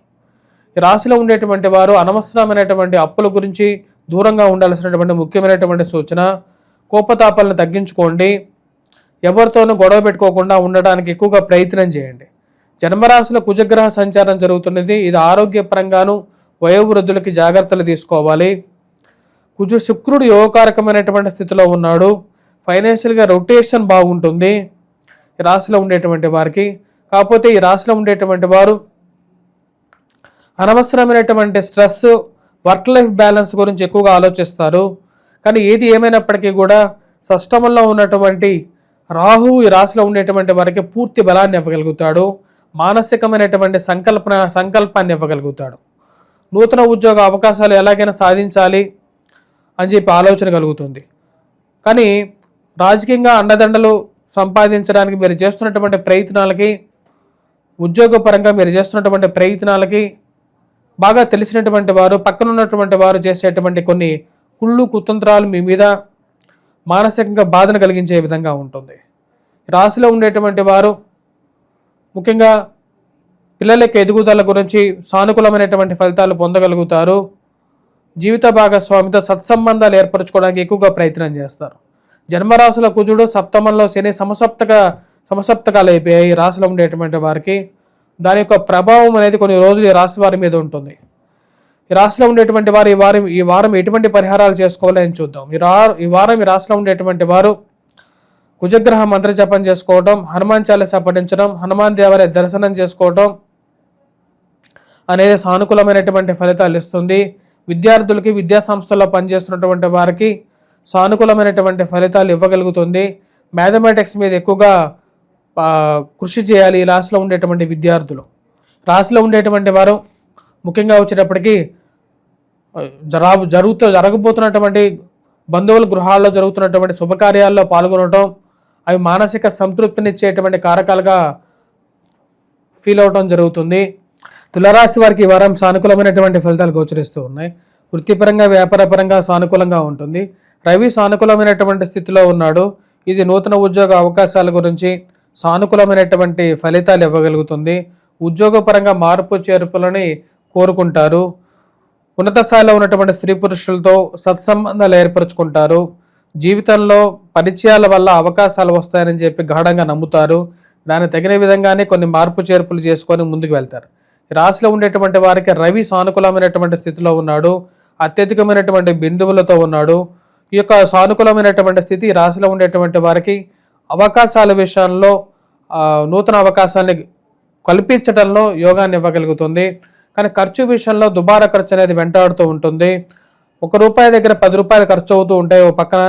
S1: ఈ రాశిలో ఉండేటువంటి వారు అనవసరమైనటువంటి అప్పుల గురించి దూరంగా ఉండాల్సినటువంటి ముఖ్యమైనటువంటి సూచన. కోపతాపాలను తగ్గించుకోండి. ఎవరితోనూ గొడవ పెట్టుకోకుండా ఉండడానికి ఎక్కువగా ప్రయత్నం చేయండి. జన్మరాశిలో కుజగ్రహ సంచారం జరుగుతున్నది. ఇది ఆరోగ్యపరంగాను వయోవృద్ధులకి జాగ్రత్తలు తీసుకోవాలి. శుక్రుడు యోగకారకమైనటువంటి స్థితిలో ఉన్నాడు. ఫైనాన్షియల్గా రొటేషన్ బాగుంటుంది ఈ రాశిలో ఉండేటువంటి వారికి. కాకపోతే ఈ రాశిలో ఉండేటువంటి వారు అనవసరమైనటువంటి స్ట్రెస్, వర్క్ లైఫ్ బ్యాలెన్స్ గురించి ఎక్కువగా ఆలోచిస్తారు. కానీ ఏది ఏమైనప్పటికీ కూడా షష్టమంలో ఉన్నటువంటి రాహువు ఈ రాశిలో ఉండేటువంటి వారికి పూర్తి బలాన్ని ఇవ్వగలుగుతాడు. మానసికమైనటువంటి సంకల్పాన్ని ఇవ్వగలుగుతాడు. నూతన ఉద్యోగ అవకాశాలు ఎలాగైనా సాధించాలి అని చెప్పి ఆలోచన కలుగుతుంది. కానీ రాజకీయంగా అండదండలు సంపాదించడానికి మీరు చేస్తున్నటువంటి ప్రయత్నాలకి, ఉద్యోగపరంగా మీరు చేస్తున్నటువంటి ప్రయత్నాలకి బాగా తెలిసినటువంటి వారు, పక్కన ఉన్నటువంటి వారు చేసేటువంటి కొన్ని కుళ్ళు కుతంత్రాలు మీ మీద మానసికంగా బాధను కలిగించే విధంగా ఉంటుంది. రాశిలో ఉండేటువంటి వారు ముఖ్యంగా పిల్లల యొక్క ఎదుగుదల గురించి సానుకూలమైనటువంటి ఫలితాలు పొందగలుగుతారు. జీవిత భాగస్వామితో సత్సంబంధాలు ఏర్పరచుకోవడానికి ఎక్కువగా ప్రయత్నం చేస్తారు. జన్మరాశుల కుజుడు సప్తమంలో శని సమసప్తకాలు అయిపోయాయి ఈ రాశిలో ఉండేటువంటి వారికి. దాని యొక్క ప్రభావం అనేది కొన్ని రోజులు ఈ రాశి వారి మీద ఉంటుంది. ఈ రాశిలో ఉండేటువంటి వారు ఈ వారం ఎటువంటి పరిహారాలు చేసుకోవాలి అని చూద్దాం. ఈ వారం ఈ రాశిలో ఉండేటువంటి వారు కుజగ్రహ మంత్ర జపం చేసుకోవడం, హనుమాన్ చాలీసా పఠించడం, హనుమాన్ దేవాలయ దర్శనం చేసుకోవడం అనేది సానుకూలమైనటువంటి ఫలితాలు ఇస్తుంది. విద్యార్థులకి, విద్యా సంస్థల్లో పనిచేస్తున్నటువంటి వారికి సానుకూలమైనటువంటి ఫలితాలు ఇవ్వగలుగుతుంది. మ్యాథమెటిక్స్ మీద ఎక్కువగా కృషి చేయాలి ఈ రాశిలో ఉండేటువంటి విద్యార్థులు. రాశిలో ఉండేటువంటి వారు ముఖ్యంగా వచ్చేటప్పటికి జరగబోతున్నటువంటి బంధువుల గృహాల్లో జరుగుతున్నటువంటి శుభకార్యాల్లో పాల్గొనడం, అవి మానసిక సంతృప్తినిచ్చేటువంటి కారకాలుగా ఫీల్ అవడం జరుగుతుంది. తులారాశి వారికి ఈ వారం సానుకూలమైనటువంటి ఫలితాలు గోచరిస్తూ ఉన్నాయి. వృత్తిపరంగా, వ్యాపారపరంగా సానుకూలంగా ఉంటుంది. రవి సానుకూలమైనటువంటి స్థితిలో ఉన్నాడు. ఇది నూతన ఉద్యోగ అవకాశాల గురించి సానుకూలమైనటువంటి ఫలితాలు ఇవ్వగలుగుతుంది. ఉద్యోగపరంగా మార్పు చేర్పులని కోరుకుంటారు. ఉన్నత స్థాయిలో ఉన్నటువంటి స్త్రీ పురుషులతో సత్సంబంధాలు ఏర్పరచుకుంటారు. జీవితంలో పరిచయాల వల్ల అవకాశాలు వస్తాయని చెప్పి గాఢంగా నమ్ముతారు. దానికి తగిన విధంగానే కొన్ని మార్పు చేర్పులు చేసుకొని ముందుకు వెళ్తారు. రాశిలో ఉండేటువంటి వారికి రవి సానుకూలమైనటువంటి స్థితిలో ఉన్నాడు. అత్యధికమైనటువంటి బిందువులతో ఉన్నాడు. ఈ యొక్క సానుకూలమైనటువంటి స్థితి రాశిలో ఉండేటువంటి వారికి అవకాశాల విషయంలో నూతన అవకాశాన్ని కల్పించడంలో యోగాన్ని ఇవ్వగలుగుతుంది. కానీ ఖర్చు విషయంలో దుబారా ఖర్చు అనేది వెంటాడుతూ ఉంటుంది. ₹1 దగ్గర ₹10 ఖర్చు అవుతూ ఉంటాయి. ఓ పక్కన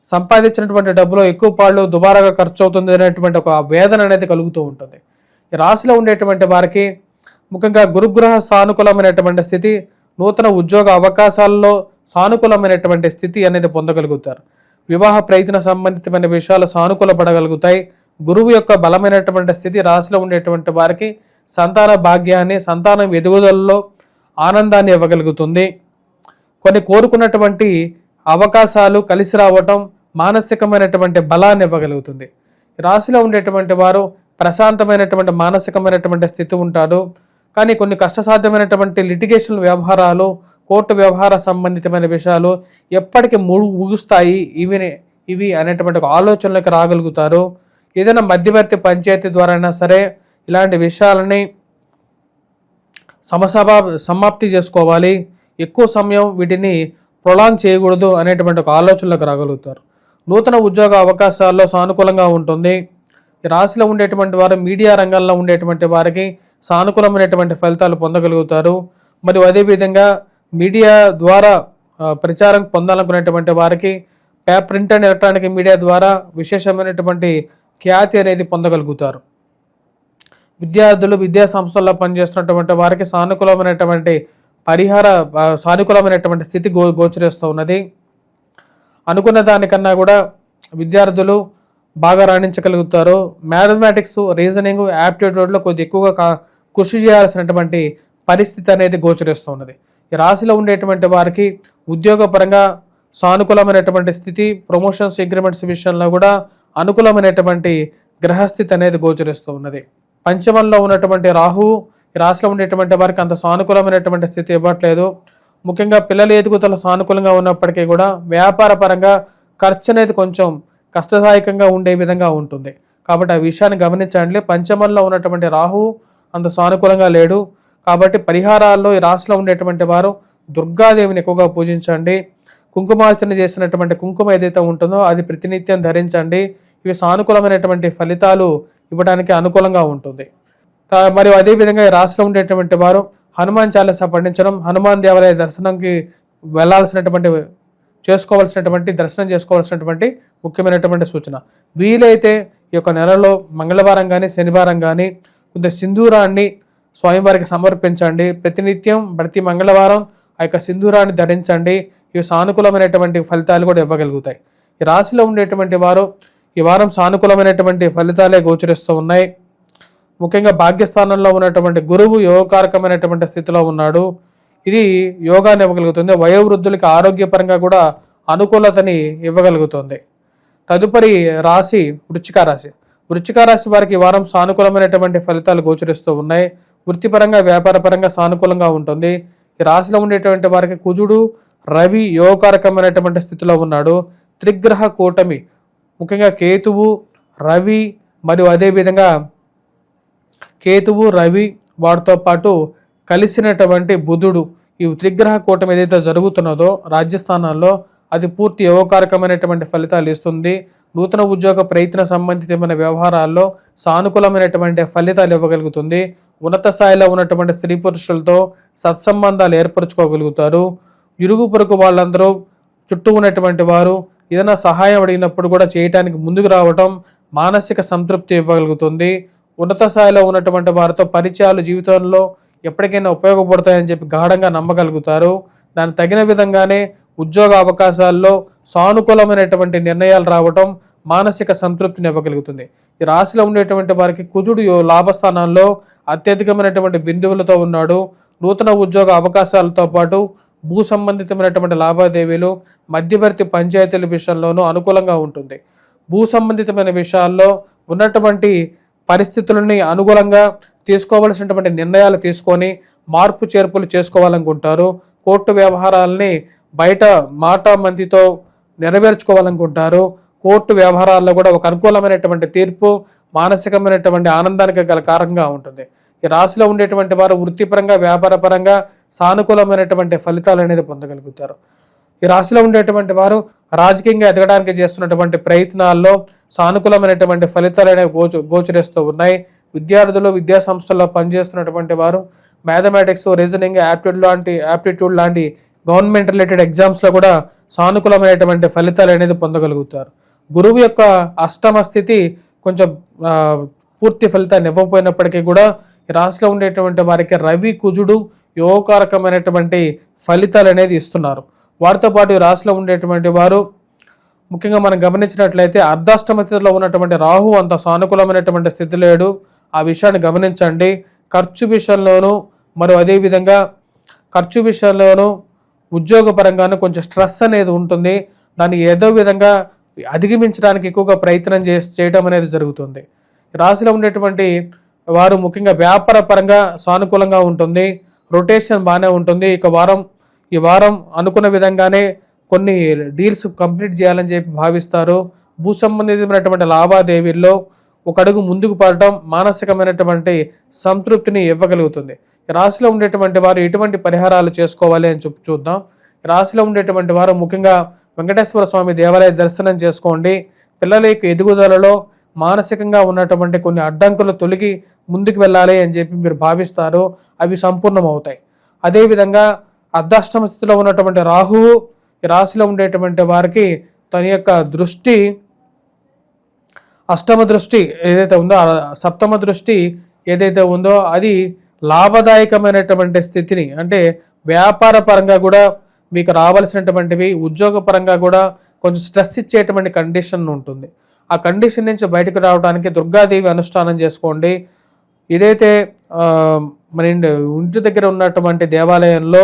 S1: సంపాదించినటువంటి డబ్బులో ఎక్కువ పాళ్ళు దుబారాగా ఖర్చు అవుతుంది అనేటువంటి ఒక వేదన అనేది కలుగుతూ ఉంటుంది. ఈ రాశిలో ఉండేటువంటి వారికి ముఖ్యంగా గురుగ్రహ సానుకూలమైనటువంటి స్థితి, నూతన ఉద్యోగ అవకాశాల్లో సానుకూలమైనటువంటి స్థితి అనేది పొందగలుగుతారు. వివాహ ప్రయత్న సంబంధితమైన విషయాలు సానుకూలపడగలుగుతాయి. గురువు యొక్క బలమైనటువంటి స్థితి రాశిలో ఉండేటువంటి వారికి సంతాన భాగ్యాన్ని, సంతానం ఎదుగుదలలో ఆనందాన్ని ఇవ్వగలుగుతుంది. కొన్ని కోరుకున్నటువంటి అవకాశాలు కలిసి రావటం మానసికమైనటువంటి బలాన్ని ఇవ్వగలుగుతుంది. రాశిలో ఉండేటువంటి వారు ప్రశాంతమైనటువంటి మానసికమైనటువంటి స్థితి ఉంటారు. కానీ కొన్ని కష్టసాధ్యమైనటువంటి లిటిగేషన్ వ్యవహారాలు, కోర్టు వ్యవహార సంబంధితమైన విషయాలు ఎప్పటికీ ముగుస్తాయి ఇవి అనేటువంటి ఒక ఆలోచనలకు రాగలుగుతారు. ఏదైనా మధ్యవర్తి పంచాయతీ ద్వారా అయినా సరే ఇలాంటి విషయాలని సమాప్తి చేసుకోవాలి. ఎక్కువ సమయం వీటిని ప్రొలాంగ్ చేయకూడదు అనేటువంటి ఒక ఆలోచనలకు రాగలుగుతారు. నూతన ఉద్యోగ అవకాశాల్లో సానుకూలంగా ఉంటుంది. ఈ రాశిలో ఉండేటువంటి వారు మీడియా రంగంలో ఉండేటువంటి వారికి సానుకూలమైనటువంటి ఫలితాలు పొందగలుగుతారు. మరియు అదేవిధంగా మీడియా ద్వారా ప్రచారం పొందాలనుకునేటువంటి వారికి ప్రింట్ అండ్ ఎలక్ట్రానిక్ మీడియా ద్వారా విశేషమైనటువంటి ఖ్యాతి అనేది పొందగలుగుతారు. విద్యార్థులు, విద్యా సంస్థల్లో పనిచేస్తున్నటువంటి వారికి సానుకూలమైనటువంటి స్థితి గోచరిస్తూ ఉన్నది. అనుకున్న దానికన్నా కూడా విద్యార్థులు బాగా రాణించగలుగుతారు. మ్యాథమెటిక్స్, రీజనింగ్, యాప్టిట్యూడ్లో కొద్ది ఎక్కువగా కృషి చేయాల్సినటువంటి పరిస్థితి అనేది గోచరిస్తూ ఉన్నది. ఈ రాశిలో ఉండేటువంటి వారికి ఉద్యోగపరంగా సానుకూలమైనటువంటి స్థితి, ప్రమోషన్స్, ఇంక్రిమెంట్స్ విషయంలో కూడా అనుకూలమైనటువంటి గ్రహస్థితి అనేది గోచరిస్తూ ఉన్నది. పంచమంలో ఉన్నటువంటి రాహువు ఈ రాశిలో ఉండేటువంటి వారికి అంత సానుకూలమైనటువంటి స్థితి ఇవ్వట్లేదు. ముఖ్యంగా పిల్లల ఎదుగుదల సానుకూలంగా ఉన్నప్పటికీ కూడా వ్యాపార పరంగా ఖర్చు అనేది కొంచెం కష్టదాయకంగా ఉండే విధంగా ఉంటుంది. కాబట్టి ఆ విషయాన్ని గమనించండి. పంచమంలో ఉన్నటువంటి రాహువు అంత సానుకూలంగా లేడు. కాబట్టి పరిహారాల్లో ఈ రాశిలో ఉండేటువంటి వారు దుర్గాదేవిని ఎక్కువగా పూజించండి. కుంకుమార్చన చేసినటువంటి కుంకుమ ఏదైతే ఉంటుందో అది ప్రతినిత్యం ధరించండి. ఇవి సానుకూలమైనటువంటి ఫలితాలు ఇవ్వడానికి అనుకూలంగా ఉంటుంది. మరియు అదేవిధంగా ఈ రాశిలో ఉండేటువంటి వారు హనుమాన్ చాలీసా పఠించడం, హనుమాన్ దేవాలయ దర్శనంకి దర్శనం చేసుకోవాల్సినటువంటి ముఖ్యమైనటువంటి సూచన. వీలైతే ఈ యొక్క నెలలో మంగళవారం కానీ శనివారం కానీ కొంత సింధూరాన్ని స్వామివారికి సమర్పించండి. ప్రతినిత్యం ప్రతి మంగళవారం ఆ యొక్క సింధూరాన్ని ధరించండి. ఇవి సానుకూలమైనటువంటి ఫలితాలు కూడా ఇవ్వగలుగుతాయి. ఈ రాశిలో ఉండేటువంటి వారు ఈ వారం సానుకూలమైనటువంటి ఫలితాలే గోచరిస్తూ ఉన్నాయి. ముఖ్యంగా భాగ్యస్థానంలో ఉన్నటువంటి గురువు యోగకారకమైనటువంటి స్థితిలో ఉన్నాడు. ఇది యోగాన్ని ఇవ్వగలుగుతుంది. వయోవృద్ధులకి ఆరోగ్యపరంగా కూడా అనుకూలతని ఇవ్వగలుగుతుంది. తదుపరి రాశి వృశ్చిక రాశి. వృశ్చిక రాశి వారికి ఈ వారం సానుకూలమైనటువంటి ఫలితాలు గోచరిస్తూ ఉన్నాయి. వృత్తిపరంగా వ్యాపారపరంగా సానుకూలంగా ఉంటుంది. ఈ రాశిలో ఉండేటువంటి వారికి కుజుడు రవి యోగకారకమైనటువంటి స్థితిలో ఉన్నాడు. త్రిగ్రహ కూటమి ముఖ్యంగా కేతువు రవి మరియు అదేవిధంగా కేతువు రవి వాటితో పాటు కలిసినటువంటి బుధుడు, ఈ త్రిగ్రహ కూటమి ఏదైతే జరుగుతున్నదో రాజ్యస్థానాల్లో అది పూర్తి యోగకారకమైనటువంటి ఫలితాలు ఇస్తుంది. నూతన ఉద్యోగ ప్రయత్న సంబంధితమైన వ్యవహారాల్లో సానుకూలమైనటువంటి ఫలితాలు ఇవ్వగలుగుతుంది. ఉన్నత స్థాయిలో ఉన్నటువంటి స్త్రీ పురుషులతో సత్సంబంధాలు ఏర్పరచుకోగలుగుతారు. ఇరుగు పొరుగు వాళ్ళందరూ చుట్టూ ఉన్నటువంటి వారు ఏదైనా సహాయం అడిగినప్పుడు కూడా చేయటానికి ముందుకు రావటం మానసిక సంతృప్తి ఇవ్వగలుగుతుంది. ఉన్నత స్థాయిలో ఉన్నటువంటి వారితో పరిచయాలు జీవితంలో ఎప్పటికైనా ఉపయోగపడతాయని చెప్పి గాఢంగా నమ్మగలుగుతారు. దానికి తగిన విధంగానే ఉద్యోగ అవకాశాల్లో సానుకూలమైనటువంటి నిర్ణయాలు రావటం మానసిక సంతృప్తిని ఇవ్వగలుగుతుంది. ఈ రాశిలో ఉండేటువంటి వారికి కుజుడు లాభస్థానాల్లో అత్యధికమైనటువంటి బిందువులతో ఉన్నాడు. నూతన ఉద్యోగ అవకాశాలతో పాటు భూ సంబంధితమైనటువంటి లావాదేవీలు మధ్యవర్తి పంచాయతీల విషయంలోనూ అనుకూలంగా ఉంటుంది. భూ సంబంధితమైన విషయాల్లో ఉన్నటువంటి పరిస్థితులని అనుకూలంగా తీసుకోవలసినటువంటి నిర్ణయాలు తీసుకొని మార్పు చేర్పులు చేసుకోవాలనుకుంటారు. కోర్టు వ్యవహారాలని బయట మాట మందితో నెరవేర్చుకోవాలనుకుంటారు. కోర్టు వ్యవహారాల్లో కూడా ఒక అనుకూలమైనటువంటి తీర్పు మానసికమైనటువంటి ఆనందానికి గల కారణంగా ఉంటుంది. ఈ రాశిలో ఉండేటువంటి వారు వృత్తిపరంగా వ్యాపారపరంగా సానుకూలమైనటువంటి ఫలితాలు అనేది పొందగలుగుతారు. ఈ రాశిలో ఉండేటువంటి వారు రాజకీయంగా ఎదగడానికి చేస్తున్నటువంటి ప్రయత్నాల్లో సానుకూలమైనటువంటి ఫలితాలు అనేవి గోచరిస్తూ ఉన్నాయి. విద్యార్థులు విద్యా సంస్థల్లో పనిచేస్తున్నటువంటి వారు మ్యాథమెటిక్స్ రీజనింగ్ యాప్టిట్యూడ్ లాంటి గవర్నమెంట్ రిలేటెడ్ ఎగ్జామ్స్లో కూడా సానుకూలమైనటువంటి ఫలితాలు అనేది పొందగలుగుతారు. గురువు యొక్క అష్టమ స్థితి కొంచెం పూర్తి ఫలితాన్ని ఇవ్వకపోయినప్పటికీ కూడా ఈ రాశిలో ఉండేటువంటి వారికి రవి కుజుడు యోగకారకమైనటువంటి ఫలితాలు అనేది ఇస్తున్నారు. వారితో పాటు ఈ రాశిలో ఉండేటువంటి వారు ముఖ్యంగా మనం గమనించినట్లయితే అర్ధాష్టమ స్థితిలో ఉన్నటువంటి రాహు అంత సానుకూలమైనటువంటి స్థితి లేడు. ఆ విషయాన్ని గమనించండి. ఖర్చు విషయంలోనూ మరియు అదేవిధంగా ఖర్చు విషయంలోనూ ఉద్యోగపరంగానూ కొంచెం స్ట్రెస్ అనేది ఉంటుంది. దాన్ని ఏదో విధంగా అధిగమించడానికి ఎక్కువగా ప్రయత్నం చేయడం అనేది జరుగుతుంది. రాశిలో ఉండేటువంటి వారు ముఖ్యంగా వ్యాపార పరంగా సానుకూలంగా ఉంటుంది. రొటేషన్ బాగానే ఉంటుంది. ఈ వారం అనుకున్న విధంగానే కొన్ని డీల్స్ కంప్లీట్ చేయాలని చెప్పి భావిస్తారు. భూ సంబంధితమైనటువంటి లావాదేవీల్లో ఒక అడుగు ముందుకు పడటం మానసికమైనటువంటి సంతృప్తిని ఇవ్వగలుగుతుంది. రాశిలో ఉండేటువంటి వారు ఎటువంటి పరిహారాలు చేసుకోవాలి అని చూద్దాం. రాశిలో ఉండేటువంటి వారు ముఖ్యంగా వెంకటేశ్వర స్వామి దేవాలయ దర్శనం చేసుకోండి. పిల్లల యొక్క ఎదుగుదలలో మానసికంగా ఉన్నటువంటి కొన్ని అడ్డంకులు తొలగి ముందుకు వెళ్ళాలి అని చెప్పి మీరు భావిస్తారు. అవి సంపూర్ణమవుతాయి. అదేవిధంగా అర్ధాష్టమ స్థితిలో ఉన్నటువంటి రాహువు ఈ రాశిలో ఉండేటువంటి వారికి తన యొక్క దృష్టి అష్టమ దృష్టి ఏదైతే ఉందో సప్తమ దృష్టి ఏదైతే ఉందో అది లాభదాయకమైనటువంటి స్థితిని అంటే వ్యాపార పరంగా కూడా మీకు రావాల్సినటువంటివి ఉద్యోగ పరంగా కూడా కొంచెం స్ట్రెస్ ఇచ్చేటువంటి కండిషన్ ఉంటుంది. ఆ కండిషన్ నుంచి బయటకు రావడానికి దుర్గాదేవి అనుష్ఠానం చేసుకోండి. ఇదైతే మన ఇంటి దగ్గర ఉన్నటువంటి దేవాలయంలో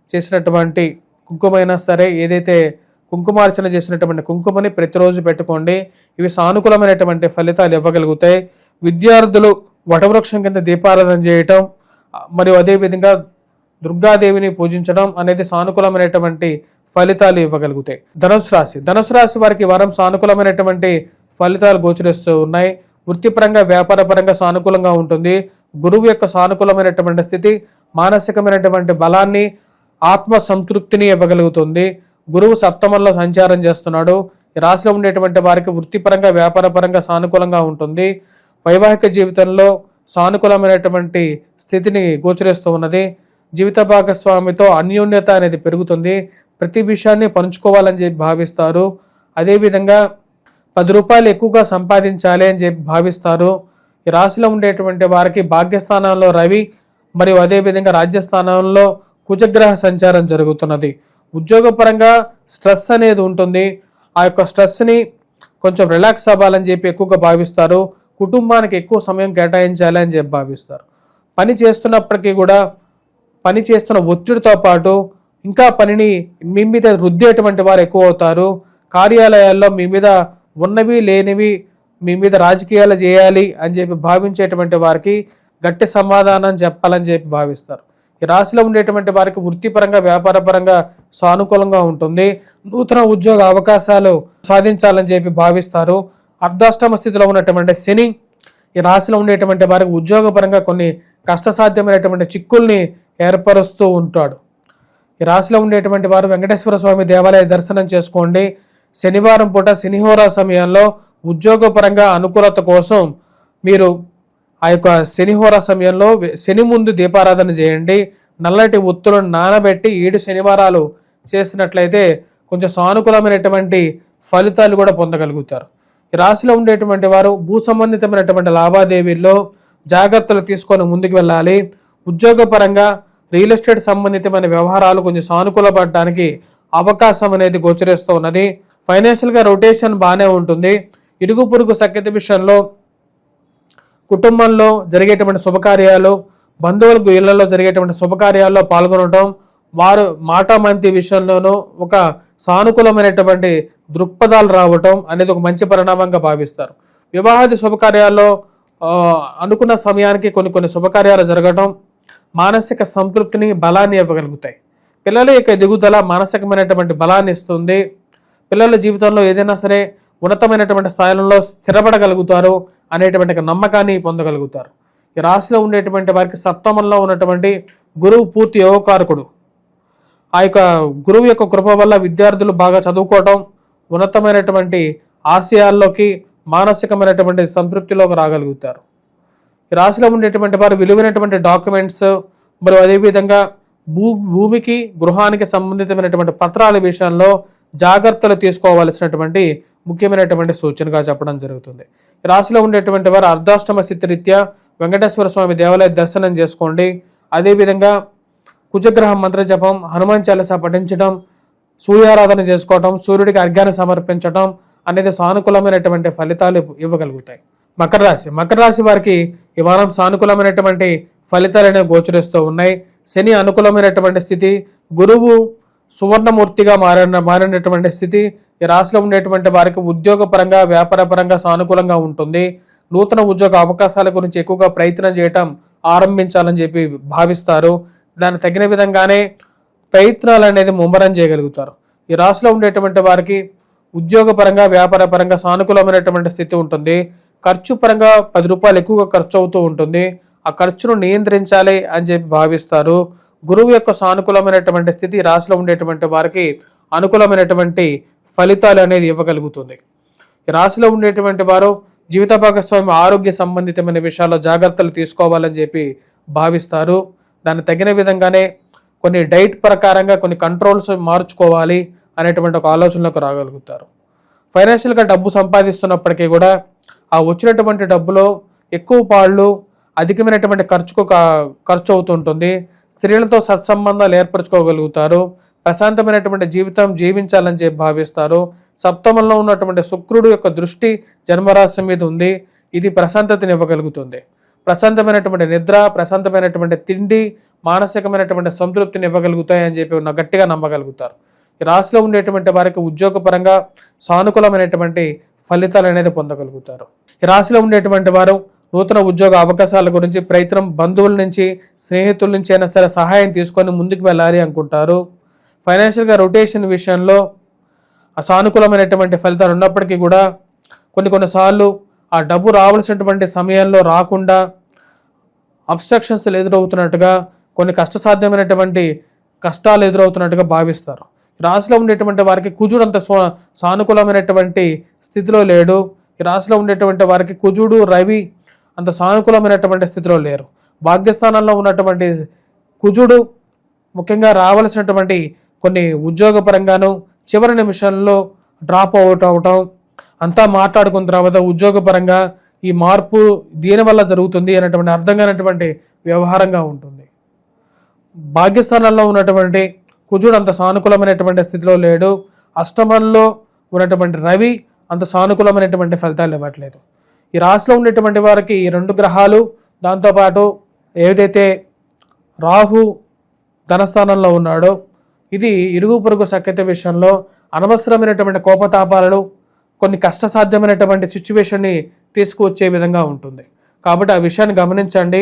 S1: చేసినటువంటి కుంకుమైనా సరే ఏదైతే కుంకుమార్చన చేసినటువంటి కుంకుమని ప్రతిరోజు పెట్టుకోండి. ఇవి సానుకూలమైనటువంటి ఫలితాలు ఇవ్వగలుగుతాయి. విద్యార్థులు వటవృక్షం కింద దీపారాధన చేయటం మరియు అదేవిధంగా దుర్గాదేవిని పూజించడం అనేది సానుకూలమైనటువంటి ఫలితాలు ఇవ్వగలుగుతాయి. ధనుసు రాశి వారికి వారం సానుకూలమైనటువంటి ఫలితాలు గోచరిస్తూ ఉన్నాయి. వృత్తిపరంగా వ్యాపారపరంగా సానుకూలంగా ఉంటుంది. గురువు యొక్క సానుకూలమైనటువంటి స్థితి మానసికమైనటువంటి బలాన్ని ఆత్మ సంతృప్తిని ఇవ్వగలుగుతుంది. గురువు సప్తమంలో సంచారం చేస్తున్నాడు. ఈ రాశిలో ఉండేటువంటి వారికి వృత్తిపరంగా వ్యాపారపరంగా సానుకూలంగా ఉంటుంది. వైవాహిక జీవితంలో సానుకూలమైనటువంటి స్థితిని గోచరిస్తూ ఉన్నది. జీవిత భాగస్వామితో అన్యోన్యత అనేది పెరుగుతుంది. ప్రతి విషయాన్ని పంచుకోవాలని చెప్పి భావిస్తారు. అదేవిధంగా 10 రూపాయలు ఎక్కువగా సంపాదించాలి అని చెప్పి భావిస్తారు. ఈ రాశిలో ఉండేటువంటి వారికి భాగ్యస్థానంలో రవి మరియు అదేవిధంగా రాజ్యస్థానంలో కుజగ్రహ సంచారం జరుగుతున్నది. ఉద్యోగపరంగా స్ట్రెస్ అనేది ఉంటుంది. ఆ యొక్క స్ట్రెస్ని కొంచెం రిలాక్స్ అవ్వాలని చెప్పి ఎక్కువగా భావిస్తారు. కుటుంబానికి ఎక్కువ సమయం కేటాయించాలి అని చెప్పి భావిస్తారు. పని చేస్తున్నప్పటికీ కూడా పని చేస్తున్న ఒత్తిడితో పాటు ఇంకా పనిని మీ మీద రుద్దేటువంటి వారు ఎక్కువ అవుతారు. కార్యాలయాల్లో మీ మీద ఉన్నవి లేనివి మీ మీద రాజకీయాలు చేయాలి అని చెప్పి భావించేటువంటి వారికి గట్టి సమాధానం చెప్పాలని చెప్పి భావిస్తారు. ఈ రాశిలో ఉండేటువంటి వారికి వృత్తిపరంగా వ్యాపారపరంగా సానుకూలంగా ఉంటుంది. నూతన ఉద్యోగ అవకాశాలు సాధించాలని చెప్పి భావిస్తారు. అర్ధాష్టమ స్థితిలో ఉన్నటువంటి శని ఈ రాశిలో ఉండేటువంటి వారికి ఉద్యోగపరంగా కొన్ని కష్టసాధ్యమైనటువంటి చిక్కుల్ని ఏర్పరుస్తూ ఉంటాడు. ఈ రాశిలో ఉండేటువంటి వారు వెంకటేశ్వర స్వామి దేవాలయ దర్శనం చేసుకోండి. శనివారం పూట శనిహోరా సమయంలో ఉద్యోగపరంగా అనుకూలత కోసం మీరు ఆ యొక్క శనిహోరా సమయంలో శని ముందు దీపారాధన చేయండి. నల్లటి ఒత్తులను నానబెట్టి 7 శనివారాలు చేసినట్లయితే కొంచెం సానుకూలమైనటువంటి ఫలితాలు కూడా పొందగలుగుతారు. ఈ రాశిలో ఉండేటువంటి వారు భూ సంబంధితమైనటువంటి లావాదేవీల్లో జాగ్రత్తలు తీసుకొని ముందుకు వెళ్ళాలి. ఉద్యోగపరంగా రియల్ ఎస్టేట్ సంబంధితమైన వ్యవహారాలు కొంచెం సానుకూలపడడానికి అవకాశం అనేది గోచరిస్తూ ఉన్నది. ఫైనాన్షియల్గా రొటేషన్ బాగానే ఉంటుంది. ఇరుగు పొరుగు సఖ్యత విషయంలో, కుటుంబంలో జరిగేటువంటి శుభకార్యాలు, బంధువులకు ఇళ్లలో జరిగేటువంటి శుభకార్యాల్లో పాల్గొనడం, వారు మాటామంతి విషయంలోనూ ఒక సానుకూలమైనటువంటి దృక్పథాలు రావటం అనేది ఒక మంచి పరిణామంగా భావిస్తారు. వివాహాది శుభకార్యాల్లో అనుకున్న సమయానికి కొన్ని శుభకార్యాలు జరగటం మానసిక సంతృప్తిని, బలాన్ని ఇవ్వగలుగుతాయి. పిల్లల యొక్క ఎదుగుదల మానసికమైనటువంటి బలాన్ని ఇస్తుంది. పిల్లల జీవితంలో ఏదైనా సరే ఉన్నతమైనటువంటి స్థాయిలో స్థిరపడగలుగుతారు అనేటువంటి నమ్మకాన్ని పొందగలుగుతారు. ఈ రాశిలో ఉండేటువంటి వారికి సప్తమంలో ఉన్నటువంటి గురువు పూర్తి యోగకారకుడు. ఆ యొక్క గురువు యొక్క కృప వల్ల విద్యార్థులు బాగా చదువుకోవటం, ఉన్నతమైనటువంటి ఆశయాల్లోకి, మానసికమైనటువంటి సంతృప్తిలోకి రాగలుగుతారు. ఈ రాశిలో ఉండేటువంటి వారు విలువైనటువంటి డాక్యుమెంట్స్ మరియు అదేవిధంగా భూమికి, గృహానికి సంబంధితమైనటువంటి పత్రాల విషయంలో జాగ్రత్తలు తీసుకోవాల్సినటువంటి ముఖ్యమైనటువంటి సూచనగా చెప్పడం జరుగుతుంది. ఈ రాశిలో ఉండేటువంటి వారు అర్ధాష్టమ స్థితి రీత్యా వెంకటేశ్వర స్వామి దేవాలయ దర్శనం చేసుకోండి. అదేవిధంగా కుజగ్రహం మంత్ర జపం, హనుమాన్ చాలీసా పఠించడం, సూర్యారాధన చేసుకోవటం, సూర్యుడికి అర్ఘ్యాన్ని సమర్పించడం అనేది సానుకూలమైనటువంటి ఫలితాలు ఇవ్వగలుగుతాయి. మకర రాశి వారికి ఈ వారం సానుకూలమైనటువంటి ఫలితాలనే గోచరిస్తూ ఉన్నాయి. శని అనుకూలమైనటువంటి స్థితి, గురువు సువర్ణమూర్తిగా మారినటువంటి స్థితి. ఈ రాశిలో ఉండేటువంటి వారికి ఉద్యోగపరంగా, వ్యాపారపరంగా సానుకూలంగా ఉంటుంది. నూతన ఉద్యోగ అవకాశాల గురించి ఎక్కువగా ప్రయత్నం చేయటం ఆరంభించాలని చెప్పి భావిస్తారు. దానికి తగిన విధంగానే ప్రయత్నాలు అనేది ముమ్మరం చేయగలుగుతారు. ఈ రాశిలో ఉండేటువంటి వారికి ఉద్యోగపరంగా, వ్యాపారపరంగా సానుకూలమైనటువంటి స్థితి ఉంటుంది. ఖర్చు పరంగా 10 రూపాయలు ఎక్కువగా ఖర్చు అవుతూ ఉంటుంది. ఆ ఖర్చును నియంత్రించాలి అని చెప్పి భావిస్తారు. గురువు యొక్క సానుకూలమైనటువంటి స్థితి రాశిలో ఉండేటువంటి వారికి అనుకూలమైనటువంటి ఫలితాలు అనేది ఇవ్వగలుగుతుంది. ఈ రాశిలో ఉండేటువంటి వారు జీవిత భాగస్వామి ఆరోగ్య సంబంధితమైన విషయాల్లో జాగ్రత్తలు తీసుకోవాలని చెప్పి భావిస్తారు. దానికి తగిన విధంగానే కొన్ని డైట్ ప్రకారంగా కొన్ని కంట్రోల్స్ మార్చుకోవాలి అనేటువంటి ఒక ఆలోచనలోకి రాగలుగుతారు. ఫైనాన్షియల్గా డబ్బు సంపాదిస్తున్నప్పటికీ కూడా ఆ వచ్చినటువంటి డబ్బులో ఎక్కువ పాళ్ళు అధికమైనటువంటి ఖర్చు అవుతుంటుంది. స్త్రీలతో సత్సంబంధాలు ఏర్పరచుకోగలుగుతారు. ప్రశాంతమైనటువంటి జీవితం జీవించాలని చెప్పి భావిస్తారు. సప్తమంలో ఉన్నటువంటి శుక్రుడు యొక్క దృష్టి జన్మరాశి మీద ఉంది. ఇది ప్రశాంతతని ఇవ్వగలుగుతుంది. ప్రశాంతమైనటువంటి నిద్ర, ప్రశాంతమైనటువంటి తిండి, మానసికమైనటువంటి సంతృప్తిని ఇవ్వగలుగుతాయి అని చెప్పి గట్టిగా నమ్మగలుగుతారు. ఈ రాశిలో ఉండేటువంటి వారికి ఉద్యోగపరంగా సానుకూలమైనటువంటి ఫలితాలు అనేది పొందగలుగుతారు. ఈ రాశిలో ఉండేటువంటి వారు నూతన ఉద్యోగ అవకాశాల గురించి ప్రయత్నం, బంధువుల నుంచి, స్నేహితుల నుంచి అయినా సరే సహాయం తీసుకొని ముందుకు వెళ్ళాలి అనుకుంటారు. ఫైనాన్షియల్గా రొటేషన్ విషయంలో సానుకూలమైనటువంటి ఫలితాలు ఉన్నప్పటికీ కూడా కొన్నిసార్లు ఆ డబ్బు రావాల్సినటువంటి సమయంలో రాకుండా అబ్స్ట్రక్షన్స్ ఎదురవుతున్నట్టుగా, కొన్ని కష్టసాధ్యమైనటువంటి కష్టాలు ఎదురవుతున్నట్టుగా భావిస్తారు. రాశిలో ఉండేటువంటి వారికి కుజుడు అంత సానుకూలమైనటువంటి స్థితిలో లేడు. ఈ రాశిలో ఉండేటువంటి వారికి కుజుడు, రవి అంత సానుకూలమైనటువంటి స్థితిలో లేరు. భాగ్యస్థానంలో ఉన్నటువంటి కుజుడు ముఖ్యంగా రావాల్సినటువంటి కొన్ని ఉద్యోగపరంగాను చివరి నిమిషంలో డ్రాప్ అవుట్ అవటం, అంతా మాట్లాడుకున్న తర్వాత ఉద్యోగపరంగా ఈ మార్పు దీనివల్ల జరుగుతుంది అనేటువంటి అర్థం కానటువంటి వ్యవహారంగా ఉంటుంది. భాగ్యస్థానంలో ఉన్నటువంటి కుజుడు అంత సానుకూలమైనటువంటి స్థితిలో లేడు. అష్టమంలో ఉన్నటువంటి రవి అంత సానుకూలమైనటువంటి ఫలితాలు ఇవ్వట్లేదు. ఈ రాశిలో ఉండేటువంటి వారికి ఈ 2 గ్రహాలు, దాంతోపాటు ఏదైతే రాహు ధనస్థానంలో ఉన్నాడో ఇది ఇరుగు పొరుగు సఖ్యత విషయంలో అనవసరమైనటువంటి కోపతాపాలను కొన్ని కష్టసాధ్యమైనటువంటి సిచ్యువేషన్ని తీసుకువచ్చే విధంగా ఉంటుంది. కాబట్టి ఆ విషయాన్ని గమనించండి.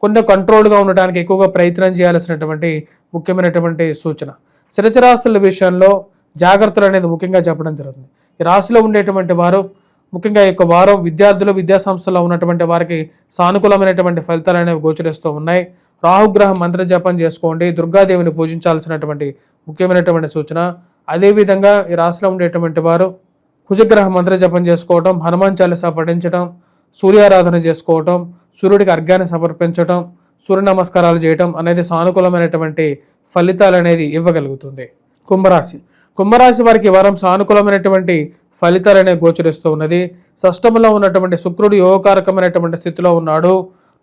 S1: కొంచెం కంట్రోల్గా ఉండడానికి ఎక్కువగా ప్రయత్నం చేయాల్సినటువంటి ముఖ్యమైనటువంటి సూచన. స్థిరచరాస్తుల విషయంలో జాగ్రత్తలు అనేది ముఖ్యంగా చెప్పడం జరుగుతుంది. ఈ రాశిలో ఉండేటువంటి వారు ముఖ్యంగా ఈ యొక్క వారం విద్యార్థులు విద్యాసంస్థలో ఉన్నటువంటి వారికి సానుకూలమైనటువంటి ఫలితాలు అనేవి గోచరిస్తూ ఉన్నాయి. రాహుగ్రహం మంత్ర జపం చేసుకోండి. దుర్గాదేవిని పూజించాల్సినటువంటి ముఖ్యమైనటువంటి సూచన. అదేవిధంగా ఈ రాశిలో ఉండేటువంటి వారు కుజగ్రహ మంత్ర జపం చేసుకోవటం, హనుమాన్ చాలీసా పఠించడం, సూర్యారాధన చేసుకోవటం, సూర్యుడికి అర్ఘ్యాన్ని సమర్పించడం, సూర్య నమస్కారాలు చేయటం అనేది సానుకూలమైనటువంటి ఫలితాలు అనేది ఇవ్వగలుగుతుంది. కుంభరాశి వారికి వారం సానుకూలమైనటువంటి ఫలితాలు అనేవి గోచరిస్తూ ఉన్నది. షష్టంలో ఉన్నటువంటి శుక్రుడు యోగకారకమైనటువంటి స్థితిలో ఉన్నాడు.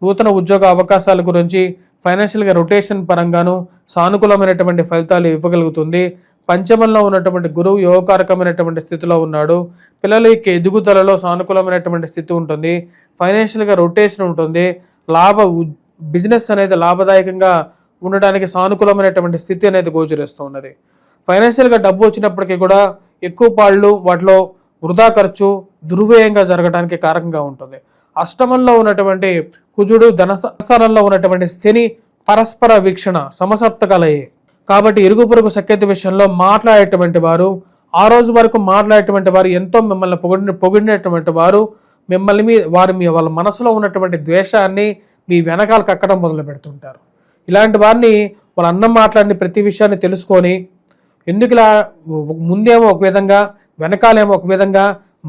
S1: నూతన ఉద్యోగ అవకాశాల గురించి ఫైనాన్షియల్గా రొటేషన్ పరంగాను సానుకూలమైనటువంటి ఫలితాలు ఇవ్వగలుగుతుంది. పంచమంలో ఉన్నటువంటి గురువు యోగకారకమైనటువంటి స్థితిలో ఉన్నాడు. పిల్లల యొక్క ఎదుగుదలలో సానుకూలమైనటువంటి స్థితి ఉంటుంది. ఫైనాన్షియల్గా రొటేషన్ ఉంటుంది. బిజినెస్ అనేది లాభదాయకంగా ఉండడానికి సానుకూలమైనటువంటి స్థితి అనేది గోచరిస్తూ ఉన్నది. ఫైనాన్షియల్గా డబ్బు వచ్చినప్పటికీ కూడా ఎక్కువ పాళ్ళు వాటిలో వృధా ఖర్చు దుర్వ్యయంగా జరగడానికి కారకంగా ఉంటుంది. అష్టమంలో ఉన్నటువంటి కుజుడు, ధనస్థానంలో ఉన్నటువంటి శని పరస్పర వీక్షణ సమసప్తకాలయ్యే. కాబట్టి ఇరుగు పొరుగు సఖ్యత విషయంలో మాట్లాడేటువంటి వారు, ఆ రోజు వరకు మాట్లాడేటువంటి వారు ఎంతో మిమ్మల్ని పొగిడినటువంటి వారు మిమ్మల్ని వాళ్ళ మనసులో ఉన్నటువంటి ద్వేషాన్ని మీ వెనకాల కక్కడం మొదలు పెడుతుంటారు. ఇలాంటి వారిని వాళ్ళ అన్నం మాట్లాడిన ప్రతి విషయాన్ని తెలుసుకొని ఎందుకు ఇలా ముందేమో ఒక విధంగా వెనకాలేమో ఒక విధంగా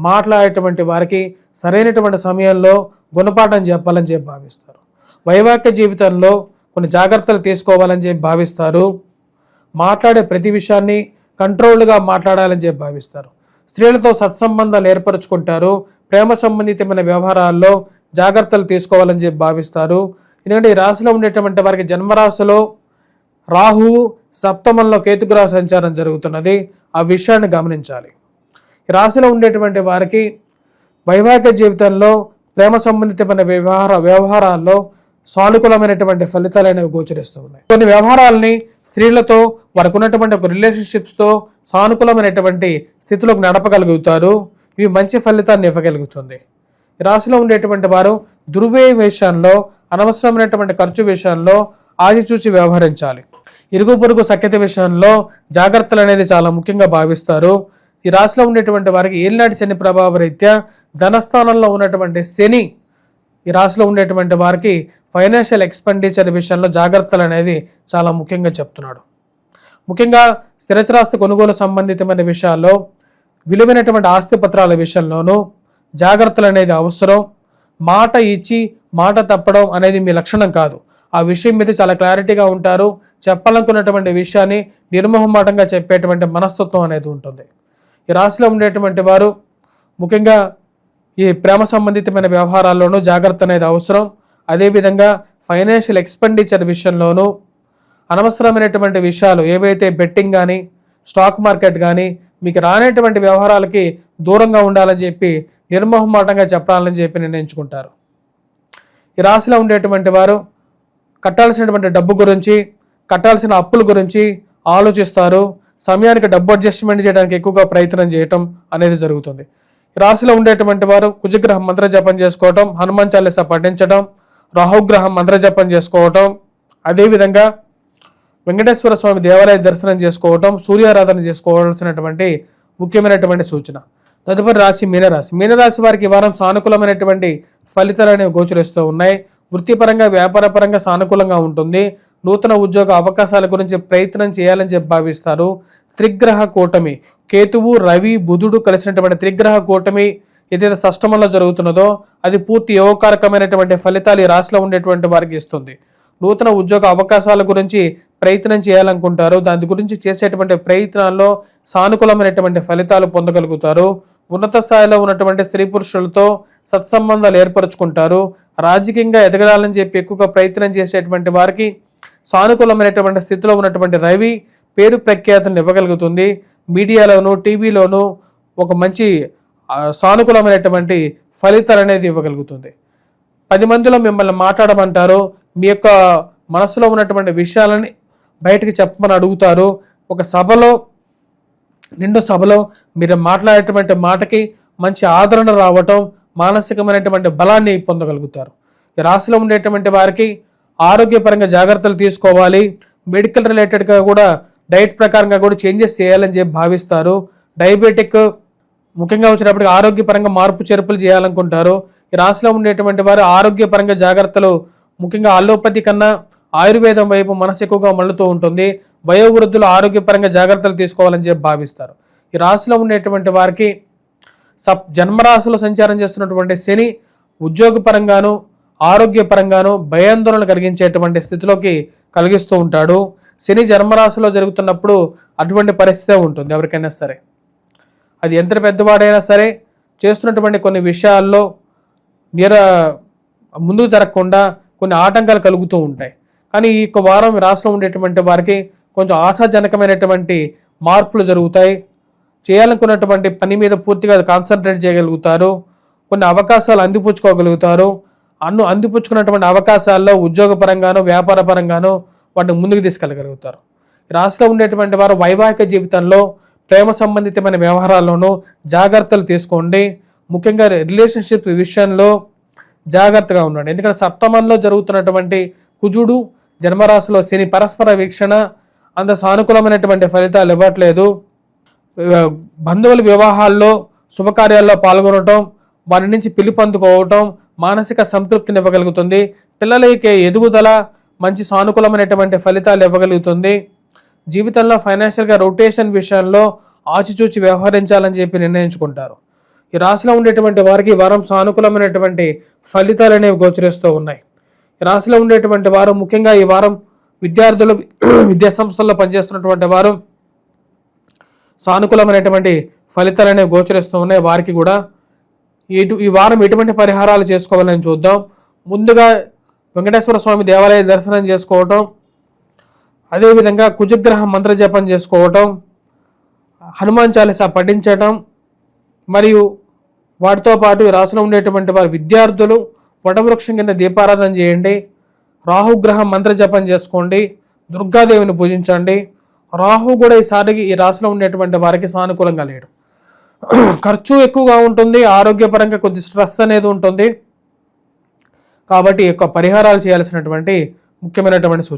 S1: మాట్లాడేటువంటి వారికి సరైనటువంటి సమయంలో గుణపాఠం చెప్పాలని చెప్పి భావిస్తారు. వైవాహిక జీవితంలో కొన్ని జాగ్రత్తలు తీసుకోవాలని చెప్పి భావిస్తారు. మాట్లాడే ప్రతి విషయాన్ని కంట్రోల్డ్గా మాట్లాడాలని చెప్పి భావిస్తారు. స్త్రీలతో సత్సంబంధాలు ఏర్పరచుకుంటారు. ప్రేమ సంబంధితమైన వ్యవహారాల్లో జాగ్రత్తలు తీసుకోవాలని చెప్పి భావిస్తారు. ఎందుకంటే ఈ రాశిలో ఉండేటువంటి వారికి జన్మరాశిలో రాహువు, సప్తమంలో కేతుగ్రహ సంచారం జరుగుతున్నది. ఆ విషయాన్ని గమనించాలి. ఈ రాశిలో ఉండేటువంటి వారికి వైవాహిక జీవితంలో ప్రేమ సంబంధితమైన వ్యవహారాల్లో సానుకూలమైనటువంటి ఫలితాలు అనేవి గోచరిస్తూ ఉన్నాయి. కొన్ని వ్యవహారాలని స్త్రీలతో వారికి ఉన్నటువంటి ఒక రిలేషన్షిప్స్తో సానుకూలమైనటువంటి స్థితిలోకి నడపగలుగుతారు. ఇవి మంచి ఫలితాన్ని ఇవ్వగలుగుతుంది. ఈ రాశిలో ఉండేటువంటి వారు దుర్వ్యయ విషయంలో, అనవసరమైనటువంటి ఖర్చు విషయంలో ఆచితూచి వ్యవహరించాలి. ఇరుగు పొరుగు సఖ్యత విషయంలో జాగ్రత్తలు అనేది చాలా ముఖ్యంగా భావిస్తారు. ఈ రాశిలో ఉండేటువంటి వారికి ఏలినాటి శని ప్రభావ రీత్యా ధనస్థానంలో ఉన్నటువంటి శని ఈ రాశిలో ఉండేటువంటి వారికి ఫైనాన్షియల్ ఎక్స్పెండిచర్ విషయంలో జాగ్రత్తలు అనేది చాలా ముఖ్యంగా చెప్తున్నాడు. ముఖ్యంగా స్థిరచరాస్తి కొనుగోలు సంబంధితమైన విషయాల్లో, విలువైనటువంటి ఆస్తి పత్రాల విషయంలోనూ జాగ్రత్తలు అనేది అవసరం. మాట ఇచ్చి మాట తప్పడం అనేది మీ లక్షణం కాదు. ఆ విషయం మీద చాలా క్లారిటీగా ఉంటారు. చెప్పాలనుకున్నటువంటి విషయాన్ని నిర్మోహమాటంగా చెప్పేటువంటి మనస్తత్వం అనేది ఉంటుంది. ఈ రాశిలో ఉండేటువంటి వారు ముఖ్యంగా ఈ ప్రేమ సంబంధితమైన వ్యవహారాల్లోనూ జాగ్రత్త అనేది అవసరం. అదేవిధంగా ఫైనాన్షియల్ ఎక్స్పెండిచర్ విషయంలోనూ అనవసరమైనటువంటి విషయాలు ఏవైతే బెట్టింగ్ కానీ, స్టాక్ మార్కెట్ కానీ మీకు రానేటువంటి వ్యవహారాలకి దూరంగా ఉండాలని చెప్పి నిర్మోహమాటంగా చెప్పాలని చెప్పి నిర్ణయించుకుంటారు. ఈ రాశిలో ఉండేటువంటి వారు కట్టాల్సినటువంటి డబ్బు గురించి, కట్టాల్సిన అప్పుల గురించి ఆలోచిస్తారు. సమయానికి డబ్బు అడ్జస్ట్మెంట్ చేయడానికి ఎక్కువగా ప్రయత్నం చేయటం అనేది జరుగుతుంది. ఈ రాశిలో ఉండేటువంటి వారు కుజగ్రహం మంత్ర జపం చేసుకోవటం, హనుమాన్ చాలీసా పఠించడం, రాహుగ్రహం మంత్ర జపం చేసుకోవటం, అదేవిధంగా వెంకటేశ్వర స్వామి దేవాలయ దర్శనం చేసుకోవటం, సూర్యారాధన చేసుకోవాల్సినటువంటి ముఖ్యమైనటువంటి సూచన. తదుపరి రాశి మీనరాశి. మీనరాశి వారికి ఈ వారం సానుకూలమైనటువంటి ఫలితాలు అనేవి గోచరిస్తూ ఉన్నాయి. వృత్తిపరంగా, వ్యాపారపరంగా సానుకూలంగా ఉంటుంది. నూతన ఉద్యోగ అవకాశాల గురించి ప్రయత్నం చేయాలని చెప్పి భావిస్తారు. త్రిగ్రహ కూటమి, కేతువు, రవి, బుధుడు కలిసినటువంటి త్రిగ్రహ కూటమి ఏదైతే షష్టమంలో జరుగుతున్నదో అది పూర్తి యోగకారకమైనటువంటి ఫలితాలు ఈ రాశిలో ఉండేటువంటి వారికి ఇస్తుంది. నూతన ఉద్యోగ అవకాశాల గురించి ప్రయత్నం చేయాలనుకుంటారు. దాని గురించి చేసేటువంటి ప్రయత్నాల్లో సానుకూలమైనటువంటి ఫలితాలు పొందగలుగుతారు. ఉన్నత స్థాయిలో ఉన్నటువంటి స్త్రీ పురుషులతో సత్సంబంధాలు ఏర్పరచుకుంటారు. రాజకీయంగా ఎదగడాలని చెప్పి ఎక్కువగా ప్రయత్నం చేసేటువంటి వారికి సానుకూలమైనటువంటి స్థితిలో ఉన్నటువంటి రవి పేరు ప్రఖ్యాతులను ఇవ్వగలుగుతుంది. మీడియాలోను, టీవీలోను ఒక మంచి సానుకూలమైనటువంటి ఫలితాలు అనేది ఇవ్వగలుగుతుంది. 10 మందిలో మిమ్మల్ని మాట్లాడమంటారు. మీ యొక్క మనసులో ఉన్నటువంటి విషయాలని బయటకు చెప్పమని అడుగుతారు. ఒక సభలో, నిండు సభలో మీరు మాట్లాడేటువంటి మాటకి మంచి ఆదరణ రావటం, మానసికమైనటువంటి బలాన్ని పొందగలుగుతారు. ఈ రాశిలో ఉండేటువంటి వారికి ఆరోగ్యపరంగా జాగ్రత్తలు తీసుకోవాలి. మెడికల్ రిలేటెడ్గా కూడా డైట్ ప్రకారంగా కూడా చేంజెస్ చేయాలని చెప్పి భావిస్తారు. డయాబెటిక్ ముఖ్యంగా వచ్చినప్పటికీ ఆరోగ్యపరంగా మార్పు చేర్పులు చేయాలనుకుంటారు. ఈ రాశిలో ఉండేటువంటి వారు ఆరోగ్యపరంగా జాగ్రత్తలు, ముఖ్యంగా అలోపతి కన్నా ఆయుర్వేదం వైపు మనసు ఎక్కువగా మళ్ళుతూ ఉంటుంది. వయోవృద్ధులు ఆరోగ్యపరంగా జాగ్రత్తలు తీసుకోవాలని చెప్పి భావిస్తారు. ఈ రాశిలో ఉండేటువంటి వారికి జన్మరాశిలో సంచారం చేస్తున్నటువంటి శని ఉద్యోగపరంగాను ఆరోగ్యపరంగాను భయాందోళన కలిగించేటువంటి స్థితిలోకి కలిగిస్తూ ఉంటాడు. శని జన్మరాశిలో జరుగుతున్నప్పుడు అటువంటి పరిస్థితే ఉంటుంది ఎవరికైనా సరే. అది ఎంత పెద్దవాడైనా సరే చేస్తున్నటువంటి కొన్ని విషయాల్లో ముందుకు జరగకుండా కొన్ని ఆటంకాలు కలుగుతూ ఉంటాయి. కానీ ఈ వారం రాశిలో ఉండేటువంటి వారికి కొంచెం ఆశాజనకమైనటువంటి మార్పులు జరుగుతాయి. చేయాలనుకున్నటువంటి పని మీద పూర్తిగా కాన్సన్ట్రేట్ చేయగలుగుతారు. కొన్ని అవకాశాలు అందిపుచ్చుకోగలుగుతారు. అందిపుచ్చుకున్నటువంటి అవకాశాల్లో ఉద్యోగపరంగాను వ్యాపార పరంగాను వాటిని ముందుకు తీసుకెళ్ళగలుగుతారు. రాశిలో ఉండేటువంటి వారు వైవాహిక జీవితంలో ప్రేమ సంబంధితమైన వ్యవహారాల్లోనూ జాగ్రత్తలు తీసుకోండి. ముఖ్యంగా రిలేషన్షిప్ విషయంలో జాగ్రత్తగా ఉండండి. ఎందుకంటే సప్తమంలో జరుగుతున్నటువంటి కుజుడు, జన్మరాశిలో శని పరస్పర వీక్షణ అంత సానుకూలమైనటువంటి ఫలితాలు ఇవ్వట్లేదు. బంధువుల వివాహాల్లో శుభకార్యాల్లో పాల్గొనటం, వారి నుంచి పిలుపొందుకోవటం మానసిక సంతృప్తిని ఇవ్వగలుగుతుంది. పిల్లలకి ఎదుగుదల మంచి సానుకూలమైనటువంటి ఫలితాలు ఇవ్వగలుగుతుంది. జీవితంలో ఫైనాన్షియల్గా రొటేషన్ విషయంలో ఆచిచూచి వ్యవహరించాలని చెప్పి నిర్ణయించుకుంటారు. ఈ రాశిలో ఉండేటువంటి వారికి ఈ వారం సానుకూలమైనటువంటి ఫలితాలు అనేవి గోచరిస్తూ ఉన్నాయి. ఈ రాశిలో ఉండేటువంటి వారు ముఖ్యంగా ఈ వారం విద్యార్థులు, విద్యా సంస్థల్లో పనిచేస్తున్నటువంటి వారు సానుకూలమైనటువంటి ఫలితాలు అనేవి గోచరిస్తూ ఉన్నాయి. వారికి కూడా ఈ వారం ఎటువంటి పరిహారాలు చేసుకోవాలని చూద్దాం. ముందుగా వెంకటేశ్వర స్వామి దేవాలయ దర్శనం చేసుకోవటం, అదేవిధంగా కుజగ్రహ మంత్ర జపం చేసుకోవటం, హనుమాన్ చాలీసా పఠించటం, మరియు వాటితో పాటు ఈ రాశిలో ఉండేటువంటి వారి విద్యార్థులు వటవృక్షం కింద దీపారాధన చేయండి. రాహుగ్రహ మంత్ర జపం చేసుకోండి. దుర్గాదేవిని పూజించండి. రాహు కూడా ఈసారికి ఈ రాశిలో ఉండేటువంటి వారికి సానుకూలంగా లేడు. ఖర్చు ఎక్కువగా ఉంటుంది. ఆరోగ్యపరంగా కొద్ది స్ట్రెస్ అనేది ఉంటుంది. కాబట్టి ఎక్కువ పరిహారాలు చేయాల్సినటువంటి ముఖ్యమైనటువంటి సూచన.